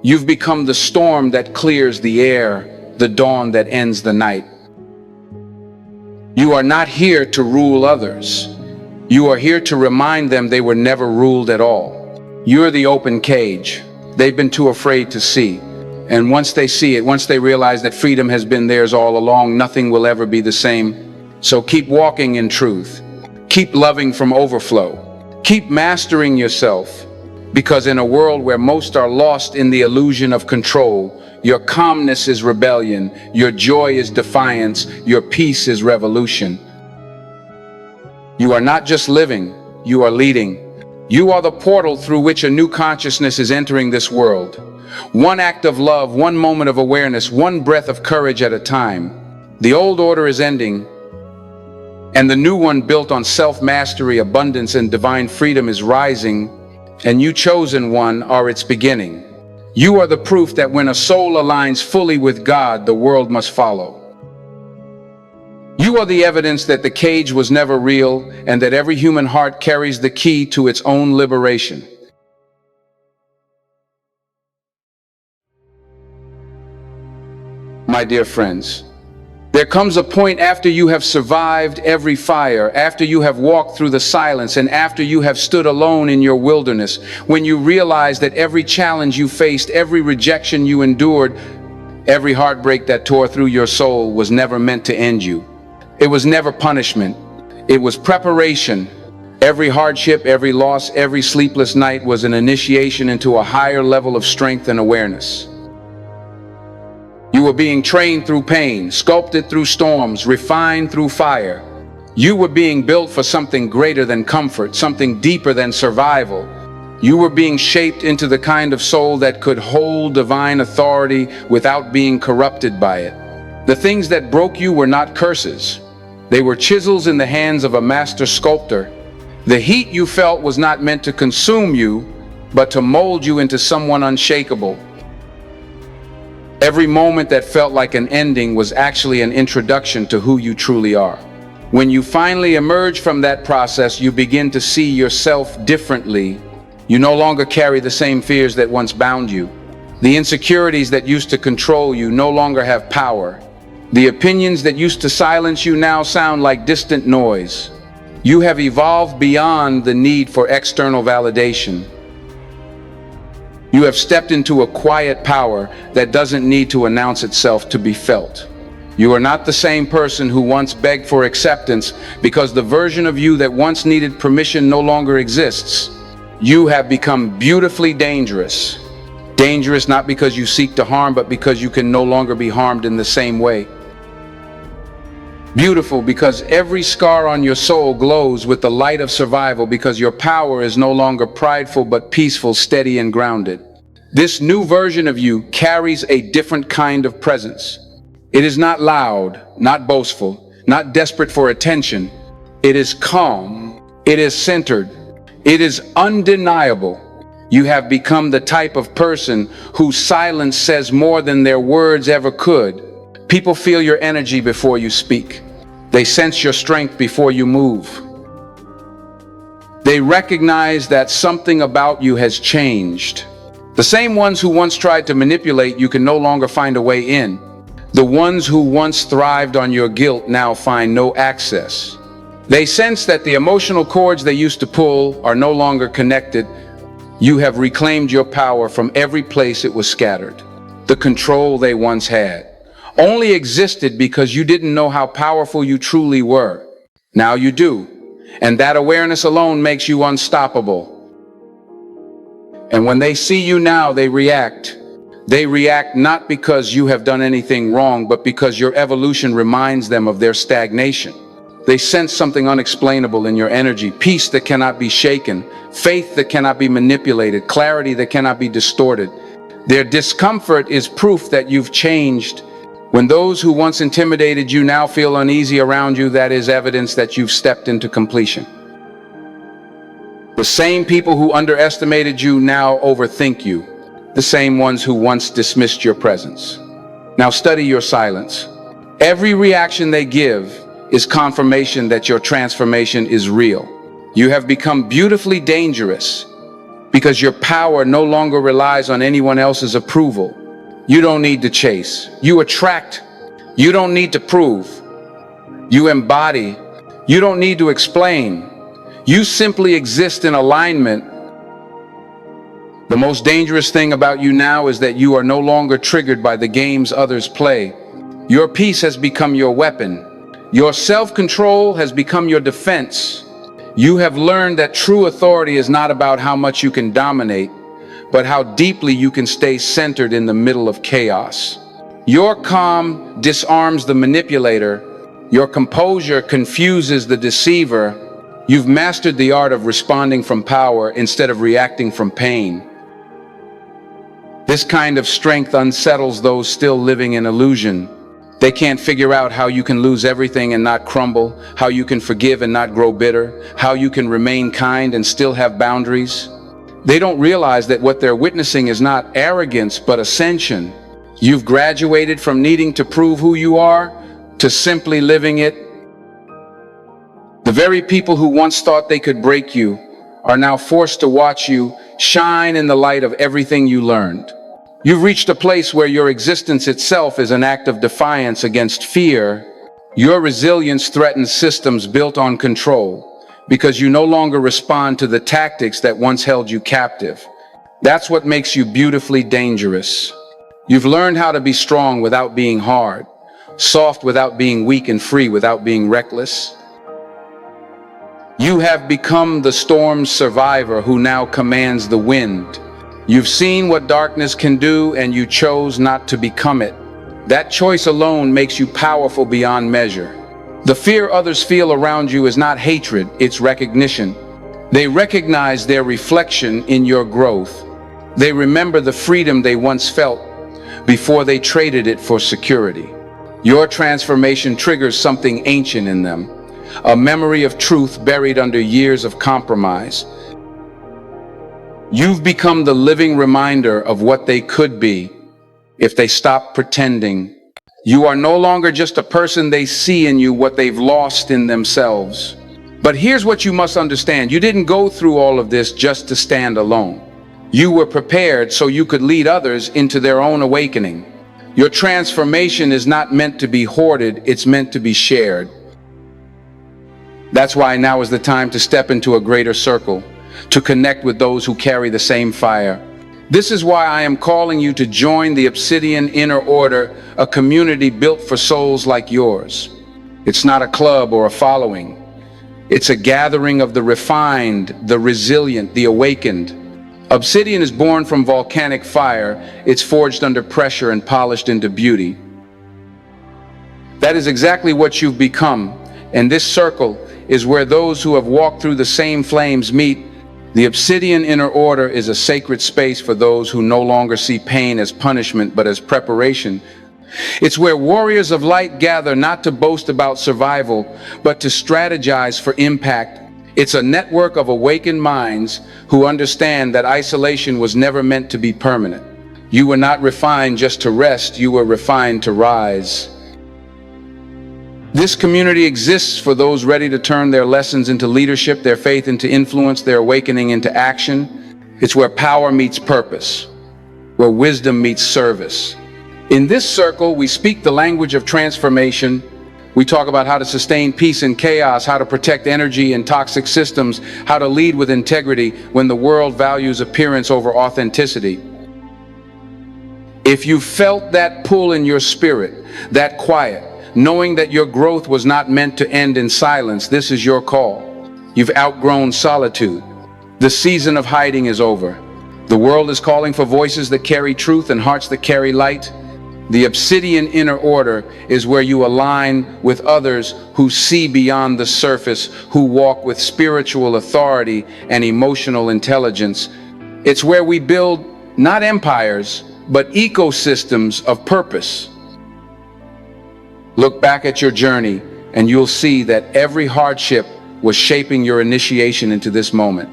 You've become the storm that clears the air, the dawn that ends the night. You are not here to rule others. You are here to remind them they were never ruled at all. You're the open cage they've been too afraid to see. And once they see it, once they realize that freedom has been theirs all along, nothing will ever be the same. So keep walking in truth. Keep loving from overflow. Keep mastering yourself. Because in a world where most are lost in the illusion of control, your calmness is rebellion, your joy is defiance, your peace is revolution. You are not just living, you are leading. You are the portal through which a new consciousness is entering this world. One act of love, one moment of awareness, one breath of courage at a time. The old order is ending, and the new one built on self-mastery, abundance, and divine freedom is rising. And you, chosen one, are its beginning. You are the proof that when a soul aligns fully with God, the world must follow. You are the evidence that the cage was never real and that every human heart carries the key to its own liberation. My dear friends, there comes a point after you have survived every fire, after you have walked through the silence, and after you have stood alone in your wilderness, when you realize that every challenge you faced, every rejection you endured, every heartbreak that tore through your soul was never meant to end you. It was never punishment. It was preparation. Every hardship, every loss, every sleepless night was an initiation into a higher level of strength and awareness. You were being trained through pain, sculpted through storms, refined through fire. You were being built for something greater than comfort, something deeper than survival. You were being shaped into the kind of soul that could hold divine authority without being corrupted by it. The things that broke you were not curses. They were chisels in the hands of a master sculptor. The heat you felt was not meant to consume you, but to mold you into someone unshakable. Every moment that felt like an ending was actually an introduction to who you truly are. When you finally emerge from that process, you begin to see yourself differently. You no longer carry the same fears that once bound you. The insecurities that used to control you no longer have power. The opinions that used to silence you now sound like distant noise. You have evolved beyond the need for external validation. You have stepped into a quiet power that doesn't need to announce itself to be felt. You are not the same person who once begged for acceptance because the version of you that once needed permission no longer exists. You have become beautifully dangerous. Dangerous not because you seek to harm, but because you can no longer be harmed in the same way. Beautiful because every scar on your soul glows with the light of survival, because your power is no longer prideful but peaceful, steady and grounded. This new version of you carries a different kind of presence. It is not loud, not boastful, not desperate for attention. It is calm. It is centered. It is undeniable. You have become the type of person whose silence says more than their words ever could. People feel your energy before you speak. They sense your strength before you move. They recognize that something about you has changed. The same ones who once tried to manipulate you can no longer find a way in. The ones who once thrived on your guilt now find no access. They sense that the emotional cords they used to pull are no longer connected. You have reclaimed your power from every place it was scattered. The control they once had only existed because you didn't know how powerful you truly were. Now you do, and that awareness alone makes you unstoppable. And when they see you now, they react. They react not because you have done anything wrong, but because your evolution reminds them of their stagnation. They sense something unexplainable in your energy, peace that cannot be shaken, faith that cannot be manipulated, clarity that cannot be distorted. Their discomfort is proof that you've changed. When those who once intimidated you now feel uneasy around you, that is evidence that you've stepped into completion. The same people who underestimated you now overthink you. The same ones who once dismissed your presence now study your silence. Every reaction they give is confirmation that your transformation is real. You have become beautifully dangerous because your power no longer relies on anyone else's approval. You don't need to chase. You attract. You don't need to prove. You embody. You don't need to explain. You simply exist in alignment. The most dangerous thing about you now is that you are no longer triggered by the games others play. Your peace has become your weapon. Your self-control has become your defense. You have learned that true authority is not about how much you can dominate, but how deeply you can stay centered in the middle of chaos. Your calm disarms the manipulator. Your composure confuses the deceiver. You've mastered the art of responding from power instead of reacting from pain. This kind of strength unsettles those still living in illusion. They can't figure out how you can lose everything and not crumble, how you can forgive and not grow bitter, how you can remain kind and still have boundaries. They don't realize that what they're witnessing is not arrogance, but ascension. You've graduated from needing to prove who you are to simply living it. The very people who once thought they could break you are now forced to watch you shine in the light of everything you learned. You've reached a place where your existence itself is an act of defiance against fear. Your resilience threatens systems built on control, because you no longer respond to the tactics that once held you captive. That's what makes you beautifully dangerous. You've learned how to be strong without being hard, soft without being weak, and free without being reckless. You have become the storm's survivor who now commands the wind. You've seen what darkness can do, and you chose not to become it. That choice alone makes you powerful beyond measure. The fear others feel around you is not hatred, it's recognition. They recognize their reflection in your growth. They remember the freedom they once felt before they traded it for security. Your transformation triggers something ancient in them, a memory of truth buried under years of compromise. You've become the living reminder of what they could be if they stopped pretending. You are no longer just a person they see in you, what they've lost in themselves. But here's what you must understand. You didn't go through all of this just to stand alone. You were prepared so you could lead others into their own awakening. Your transformation is not meant to be hoarded, it's meant to be shared. That's why now is the time to step into a greater circle, to connect with those who carry the same fire. This is why I am calling you to join the Obsidian Inner Order, a community built for souls like yours. It's not a club or a following. It's a gathering of the refined, the resilient, the awakened. Obsidian is born from volcanic fire. It's forged under pressure and polished into beauty. That is exactly what you've become, and this circle is where those who have walked through the same flames meet. The obsidian inner order is a sacred space for those who no longer see pain as punishment but as preparation. It's where warriors of light gather not to boast about survival, but to strategize for impact. It's a network of awakened minds who understand that isolation was never meant to be permanent. You were not refined just to rest, you were refined to rise. This community exists for those ready to turn their lessons into leadership, their faith into influence, their awakening into action. It's where power meets purpose, where wisdom meets service. In this circle, we speak the language of transformation. We talk about how to sustain peace in chaos, how to protect energy in toxic systems, how to lead with integrity when the world values appearance over authenticity. If you felt that pull in your spirit, that quiet, knowing that your growth was not meant to end in silence, this is your call. You've outgrown solitude. The season of hiding is over. The world is calling for voices that carry truth and hearts that carry light. The obsidian inner order is where you align with others who see beyond the surface, who walk with spiritual authority and emotional intelligence. It's where we build not empires, but ecosystems of purpose. Look back at your journey and you'll see that every hardship was shaping your initiation into this moment.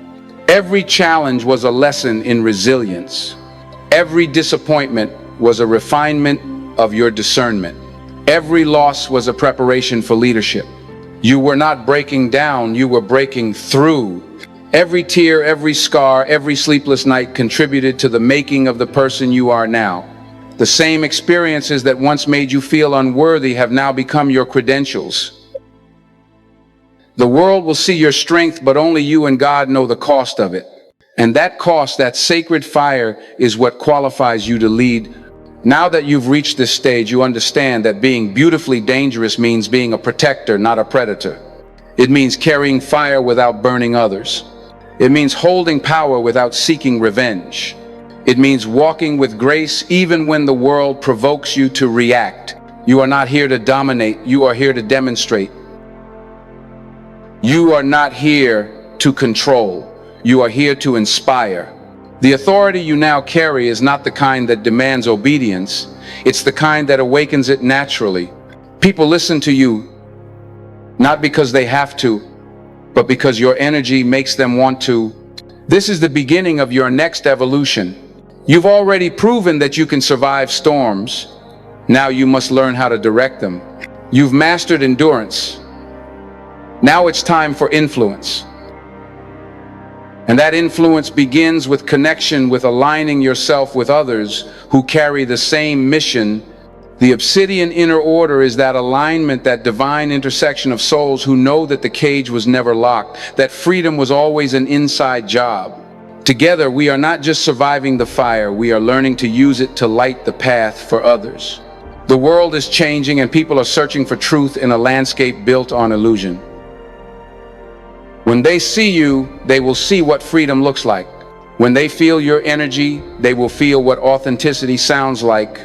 Every challenge was a lesson in resilience. Every disappointment was a refinement of your discernment. Every loss was a preparation for leadership. You were not breaking down, you were breaking through. Every tear, every scar, every sleepless night contributed to the making of the person you are now. The same experiences that once made you feel unworthy have now become your credentials. The world will see your strength, but only you and God know the cost of it. And that cost, that sacred fire, is what qualifies you to lead. Now that you've reached this stage, you understand that being beautifully dangerous means being a protector, not a predator. It means carrying fire without burning others. It means holding power without seeking revenge. It means walking with grace even when the world provokes you to react. You are not here to dominate, you are here to demonstrate. You are not here to control, you are here to inspire. The authority you now carry is not the kind that demands obedience, it's the kind that awakens it naturally. People listen to you, not because they have to, but because your energy makes them want to. This is the beginning of your next evolution. You've already proven that you can survive storms. Now you must learn how to direct them. You've mastered endurance. Now it's time for influence. And that influence begins with connection, with aligning yourself with others who carry the same mission. The obsidian inner order is that alignment, that divine intersection of souls who know that the cage was never locked, that freedom was always an inside job. Together, we are not just surviving the fire, we are learning to use it to light the path for others. The world is changing and people are searching for truth in a landscape built on illusion. When they see you, they will see what freedom looks like. When they feel your energy, they will feel what authenticity sounds like.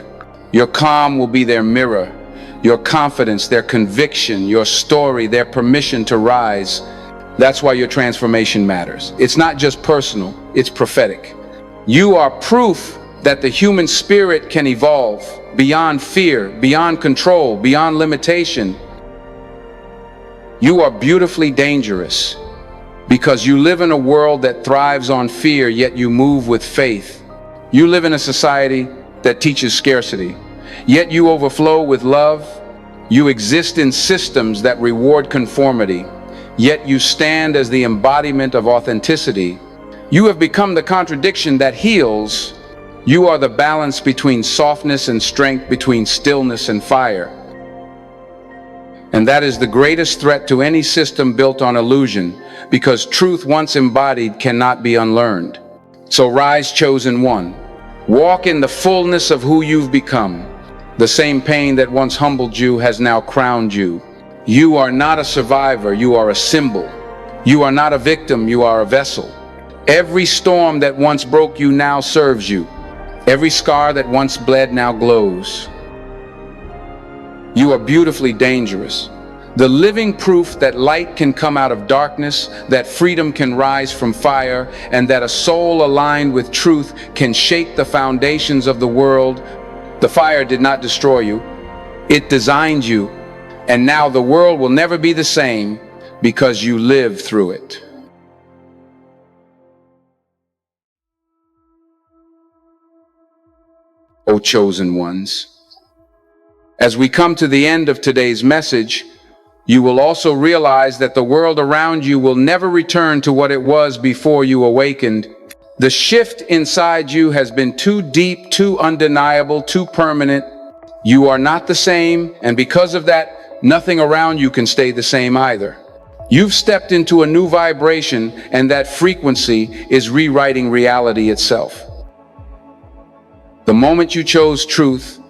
Your calm will be their mirror, your confidence, their conviction, your story, their permission to rise. That's why your transformation matters. It's not just personal, it's prophetic. You are proof that the human spirit can evolve beyond fear, beyond control, beyond limitation. You are beautifully dangerous because you live in a world that thrives on fear, yet you move with faith. You live in a society that teaches scarcity, yet you overflow with love. You exist in systems that reward conformity, yet you stand as the embodiment of authenticity. You have become the contradiction that heals. You are the balance between softness and strength, between stillness and fire. And that is the greatest threat to any system built on illusion, because truth once embodied cannot be unlearned. So rise, chosen one. Walk in the fullness of who you've become. The same pain that once humbled you has now crowned you. You are not a survivor, you are a symbol. You are not a victim, you are a vessel. Every storm that once broke you now serves you. Every scar that once bled now glows. You are beautifully dangerous. The living proof that light can come out of darkness, that freedom can rise from fire, and that a soul aligned with truth can shake the foundations of the world. The fire did not destroy you. It designed you. And now the world will never be the same because you lived through it. O chosen ones, as we come to the end of today's message, you will also realize that the world around you will never return to what it was before you awakened. The shift inside you has been too deep, too undeniable, too permanent. You are not the same, and because of that, nothing around you can stay the same either. You've stepped into a new vibration, and that frequency is rewriting reality itself. The moment you chose truth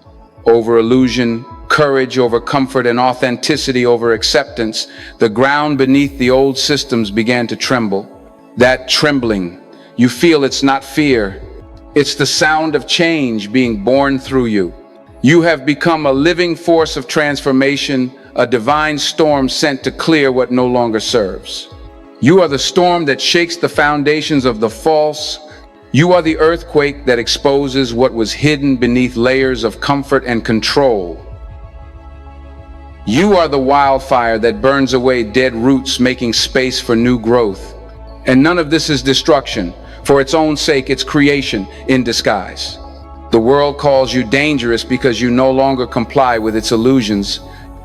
over illusion, courage over comfort, and authenticity over acceptance, the ground beneath the old systems began to tremble. That trembling, you feel it's not fear. It's the sound of change being born through you. You have become a living force of transformation, a divine storm sent to clear what no longer serves. You are the storm that shakes the foundations of the false. You are the earthquake that exposes what was hidden beneath layers of comfort and control. You are the wildfire that burns away dead roots, making space for new growth. And none of this is destruction. For its own sake, it's creation in disguise. The world calls you dangerous because you no longer comply with its illusions.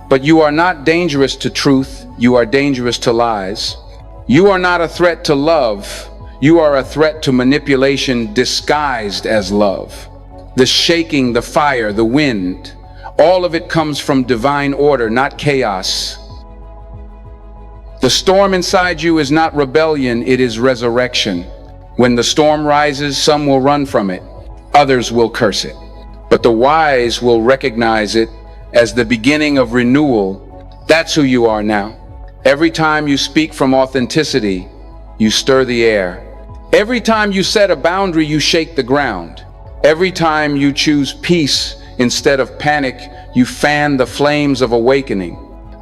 But you are not dangerous to truth. You are dangerous to lies. You are not a threat to love. You are a threat to manipulation disguised as love. The shaking, the fire, the wind, all of it comes from divine order, not chaos. The storm inside you is not rebellion, it is resurrection. When the storm rises, some will run from it, others will curse it. But the wise will recognize it as the beginning of renewal. That's who you are now. Every time you speak from authenticity, you stir the air. Every time you set a boundary, you shake the ground. Every time you choose peace instead of panic, you fan the flames of awakening.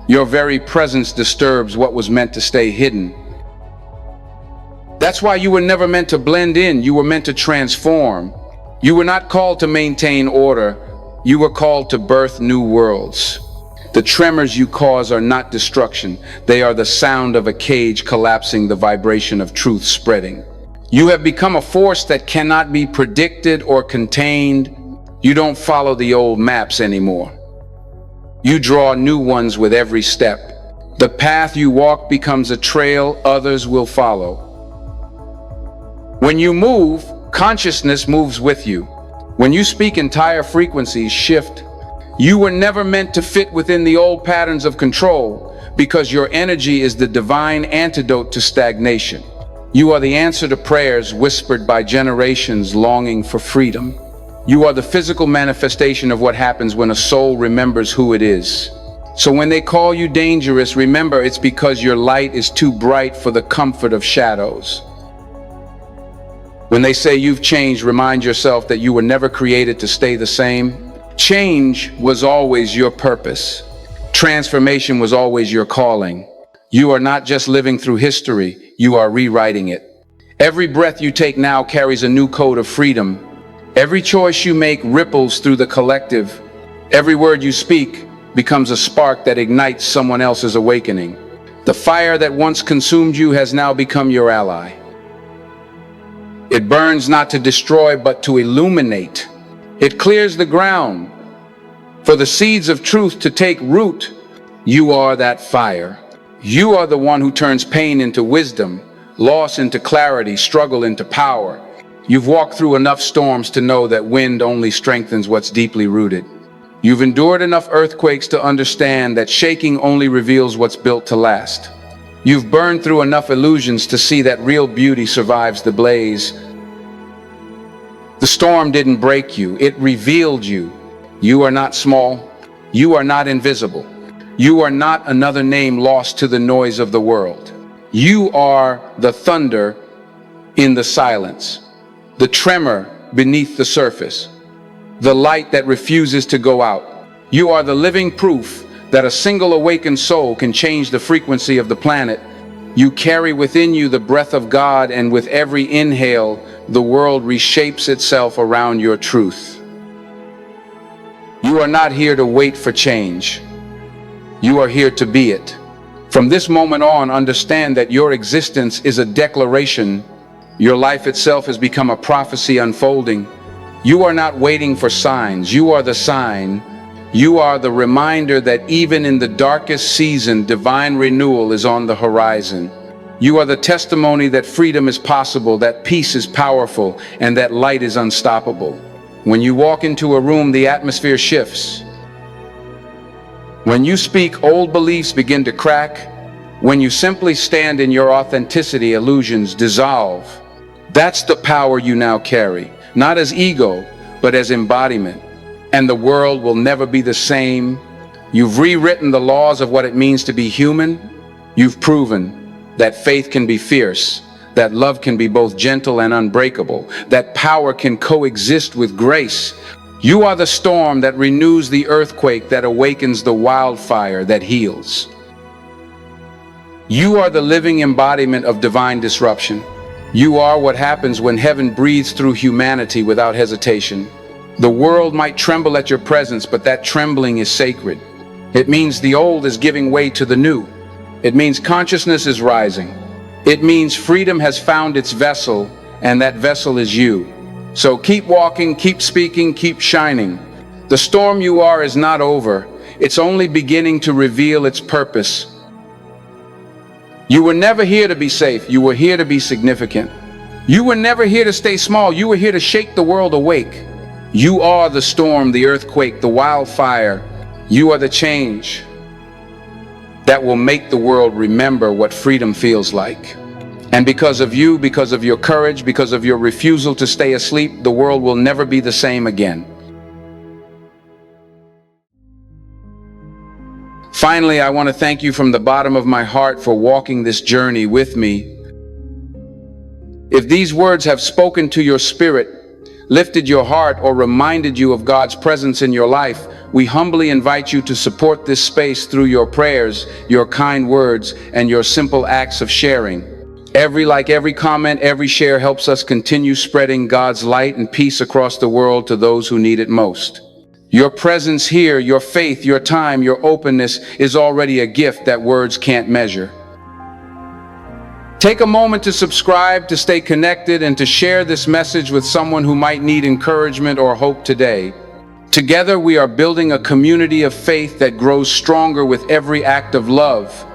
Your very presence disturbs what was meant to stay hidden. That's why you were never meant to blend in. You were meant to transform. You were not called to maintain order. You were called to birth new worlds. The tremors you cause are not destruction. They are the sound of a cage collapsing, the vibration of truth spreading. You have become a force that cannot be predicted or contained. You don't follow the old maps anymore. You draw new ones with every step. The path you walk becomes a trail others will follow. When you move, consciousness moves with you. When you speak, entire frequencies shift. You were never meant to fit within the old patterns of control because your energy is the divine antidote to stagnation. You are the answer to prayers whispered by generations longing for freedom. You are the physical manifestation of what happens when a soul remembers who it is. So when they call you dangerous, remember it's because your light is too bright for the comfort of shadows. When they say you've changed, remind yourself that you were never created to stay the same. Change was always your purpose. Transformation was always your calling. You are not just living through history, you are rewriting it. Every breath you take now carries a new code of freedom. Every choice you make ripples through the collective. Every word you speak becomes a spark that ignites someone else's awakening. The fire that once consumed you has now become your ally. It burns not to destroy, but to illuminate. It clears the ground for the seeds of truth to take root. You are that fire. You are the one who turns pain into wisdom, loss into clarity, struggle into power. You've walked through enough storms to know that wind only strengthens what's deeply rooted. You've endured enough earthquakes to understand that shaking only reveals what's built to last. You've burned through enough illusions to see that real beauty survives the blaze. The storm didn't break you, it revealed you. You are not small. You are not invisible. You are not another name lost to the noise of the world. You are the thunder in the silence, the tremor beneath the surface, the light that refuses to go out. You are the living proof that a single awakened soul can change the frequency of the planet. You carry within you the breath of God, and with every inhale, the world reshapes itself around your truth. You are not here to wait for change. You are here to be it. From this moment on, understand that your existence is a declaration. Your life itself has become a prophecy unfolding. You are not waiting for signs. You are the sign. You are the reminder that even in the darkest season, divine renewal is on the horizon. You are the testimony that freedom is possible, that peace is powerful, and that light is unstoppable. When you walk into a room, the atmosphere shifts. When you speak, old beliefs begin to crack. When you simply stand in your authenticity, illusions dissolve. That's the power you now carry, not as ego, but as embodiment. And the world will never be the same. You've rewritten the laws of what it means to be human. You've proven that faith can be fierce, that love can be both gentle and unbreakable, that power can coexist with grace. You are the storm that renews the earthquake, that awakens the wildfire that heals. You are the living embodiment of divine disruption. You are what happens when heaven breathes through humanity without hesitation. The world might tremble at your presence, but that trembling is sacred. It means the old is giving way to the new. It means consciousness is rising. It means freedom has found its vessel, and that vessel is you. So keep walking, keep speaking, keep shining. The storm you are is not over. It's only beginning to reveal its purpose. You were never here to be safe. You were here to be significant. You were never here to stay small. You were here to shake the world awake. You are the storm, the earthquake, the wildfire. You are the change that will make the world remember what freedom feels like. And because of you, because of your courage, because of your refusal to stay asleep, the world will never be the same again. Finally, I want to thank you from the bottom of my heart for walking this journey with me. If these words have spoken to your spirit, lifted your heart, or reminded you of God's presence in your life, we humbly invite you to support this space through your prayers, your kind words, and your simple acts of sharing. Every comment, every share helps us continue spreading God's light and peace across the world to those who need it most. Your presence here, your faith, your time, your openness is already a gift that words can't measure. Take a moment to subscribe, to stay connected, and to share this message with someone who might need encouragement or hope today. Together, we are building a community of faith that grows stronger with every act of love.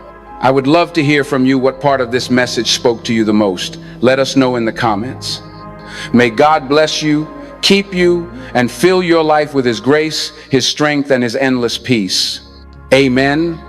I would love to hear from you what part of this message spoke to you the most. Let us know in the comments. May God bless you, keep you, and fill your life with His grace, His strength, and His endless peace. Amen.